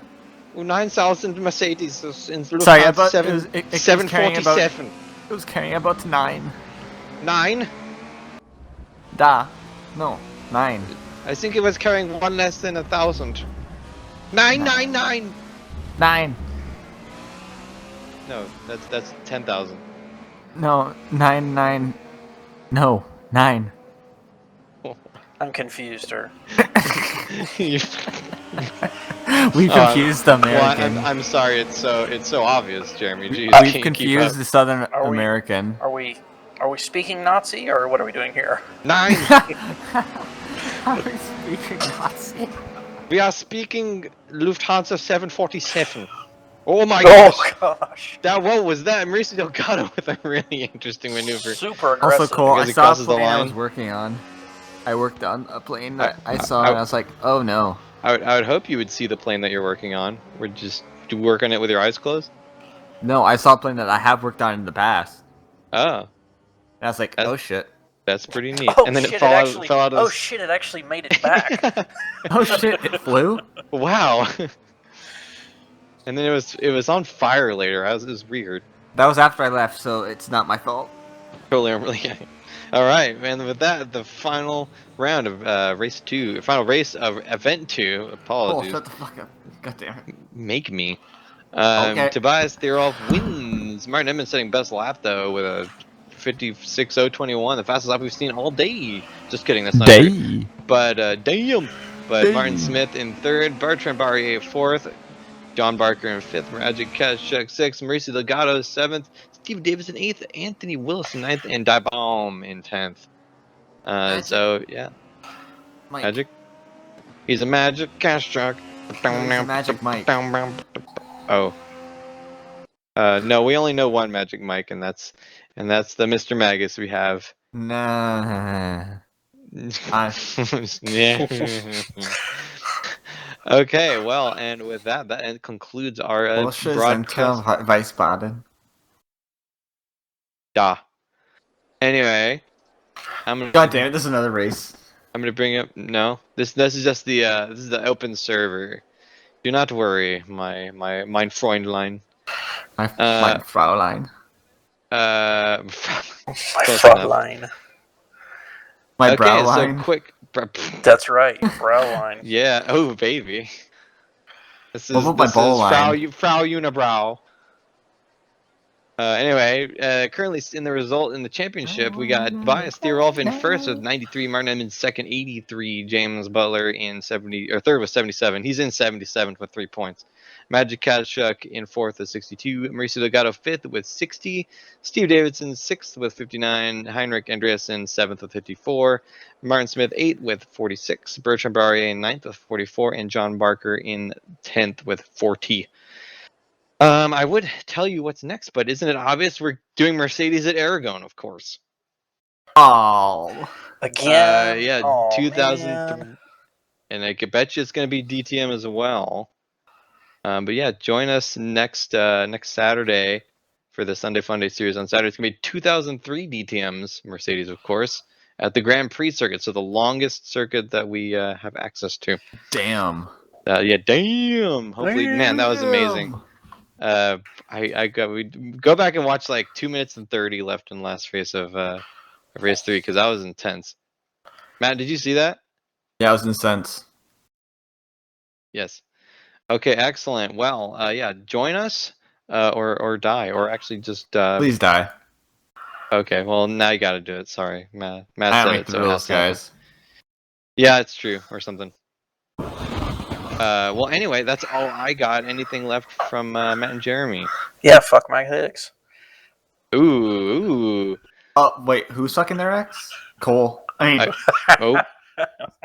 9,000 Mercedes in Lufthansa Sorry, about 747. It was carrying about 9. 9? Da. No, 9. I think it was carrying one less than 1,000. 999. 9. No, that's 10,000. No, 9. No, 9. I'm confused, sir. We confused the American. Well, I'm sorry. It's so obvious, Jeremy. Jeez, I We've can't confused keep the Southern Are we- American. Are we speaking Nazi, or what are we doing here? up. 9. Are we speaking Nazi? We are speaking Lufthansa 747. Oh my gosh. Oh gosh. What was that? Mauricio Delgado with a really interesting maneuver. Super aggressive. Also cool. Because I it saw a crosses the plane I line. was working on. I worked on a plane that I I- saw, I- and I was like, "Oh no." I would hope you would see the plane that you're working on. We're just do work on it with your eyes closed. No, I saw a plane that I have worked on in the past. Oh, And I was like, That's- "Oh shit." that's pretty neat. Oh And then shit! it fell out of Oh the shit! It actually made it back. Oh shit! It flew. Wow. And then it was on fire later. It was weird. That was after I left, so it's not my fault. Totally unrelated. All right, and with that, the final round of race 2, final race of event 2. Oh, Apologies. shut the fuck up. God damn it. Make me. Okay. Tobias Thierolf wins. Martin Emmons setting best lap though with a 56.021, the fastest lap we've seen all day. Just kidding, that's not true. But damn. But Martin Smith in 3rd, Bertrand Barrier 4th, John Barker in 5th, Magic Kashuk 6th, Mauricio Delgado 7th, Steve Davis in 8th, Anthony Willis in 9th, and Diebbaum in 10th. So yeah, Mike. Magic. He's a Magic Kashuk. He's a Magic Mike. Oh. No, we only know one Magic Mike, and that's the Mr. Magus we have. Nah. Yeah. Okay, well, and with that concludes our Bullshit broadcast. Wiesbaden. Da. Anyway, God damn it! This is another race. I'm gonna bring up. No, this is just the this is the open server. Do not worry, my Freundlein. My Fraulein. My Close front enough. line. My Okay, brow so line. quick. That's right. Brow line. Yeah. Oh, baby. This is What about my bowl line? Frau Unibrow. Anyway, currently in the result in the championship, we got Tobias Thierolf in 1st with 93, Martin Emmons 2nd, 83, James Butler in 70 or 3rd with 77. He's in 77th with 3 points. Magic Kashuk in 4th with 62, Mauricio Delgado 5th with 60, Steve Davidson 6th with 59, Heinrich Andreasen 7th with 54, Martin Smith 8th with 46, Bertrand Barrier in 9th with 44, and John Barker in 10th with 40. I would tell you what's next, but isn't it obvious? We're doing Mercedes at Aragon, of course. Oh. Again. Yeah, Oh, 2003, man. and I could bet you it's going to be DTM as well. But yeah, join us next Saturday for the Sunday Fun Day series. On Saturday, it's going to be 2003 DTMs, Mercedes, of course, at the Grand Prix circuit, so the longest circuit that we have access to. Damn. Yeah, damn. Hopefully, man, that was amazing. We go back and watch like 2 minutes and 30 left in the last race of race 3 because that was intense. Matt, did you see that? Yeah, I was incensed. Yes. Okay, excellent. Well, yeah, join us or die, or actually just Please die. Okay, well now you got to do it. Sorry, Matt. Matt I said don't it, make the so it has rules, to happen. guys. Yeah, it's true, or something. Well, anyway, that's all I got. Anything left from Matt and Jeremy? Yeah, fuck Mike Hicks. Ooh. Oh, wait, who's sucking their ex? Cole. I mean, Oh.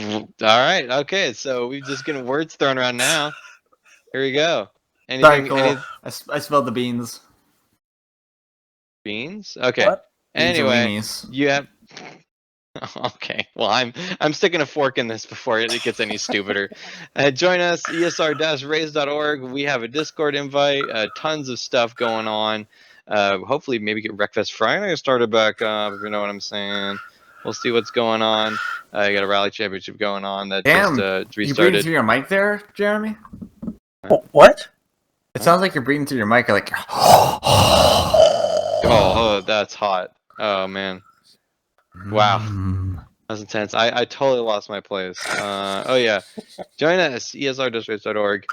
All right. Okay. So we're just getting words thrown around now. Here we go. sorry, Anything? Cole. Any I spilled the beans. beans? Okay. What? Beans and Anyway, weenies. you have. Okay. Well, I'm sticking a fork in this before it gets any stupider. Join us, esr-raise.org. We have a Discord invite. Tons of stuff going on. Hopefully, maybe get Wreckfest Friday started back up. If you know what I'm saying. We'll see what's going on. You got a rally championship going on that Damn, just you breathing restarted. through your mic there, Jeremy? What? It sounds like you're breathing through your mic. Like, Oh, that's hot. Oh man. Wow. That's intense. I totally lost my place. Oh yeah. Join us, esr-race.org.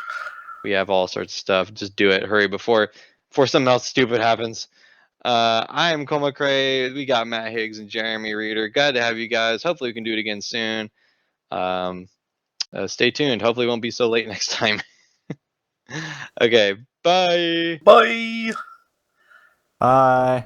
We have all sorts of stuff. Just do it. Hurry before something else stupid happens. I am Cole McRae. We got Matt Higgs and Jeremy Reeder. Glad to have you guys. Hopefully we can do it again soon. Stay tuned. Hopefully it won't be so late next time. Okay. Bye. Bye. bye.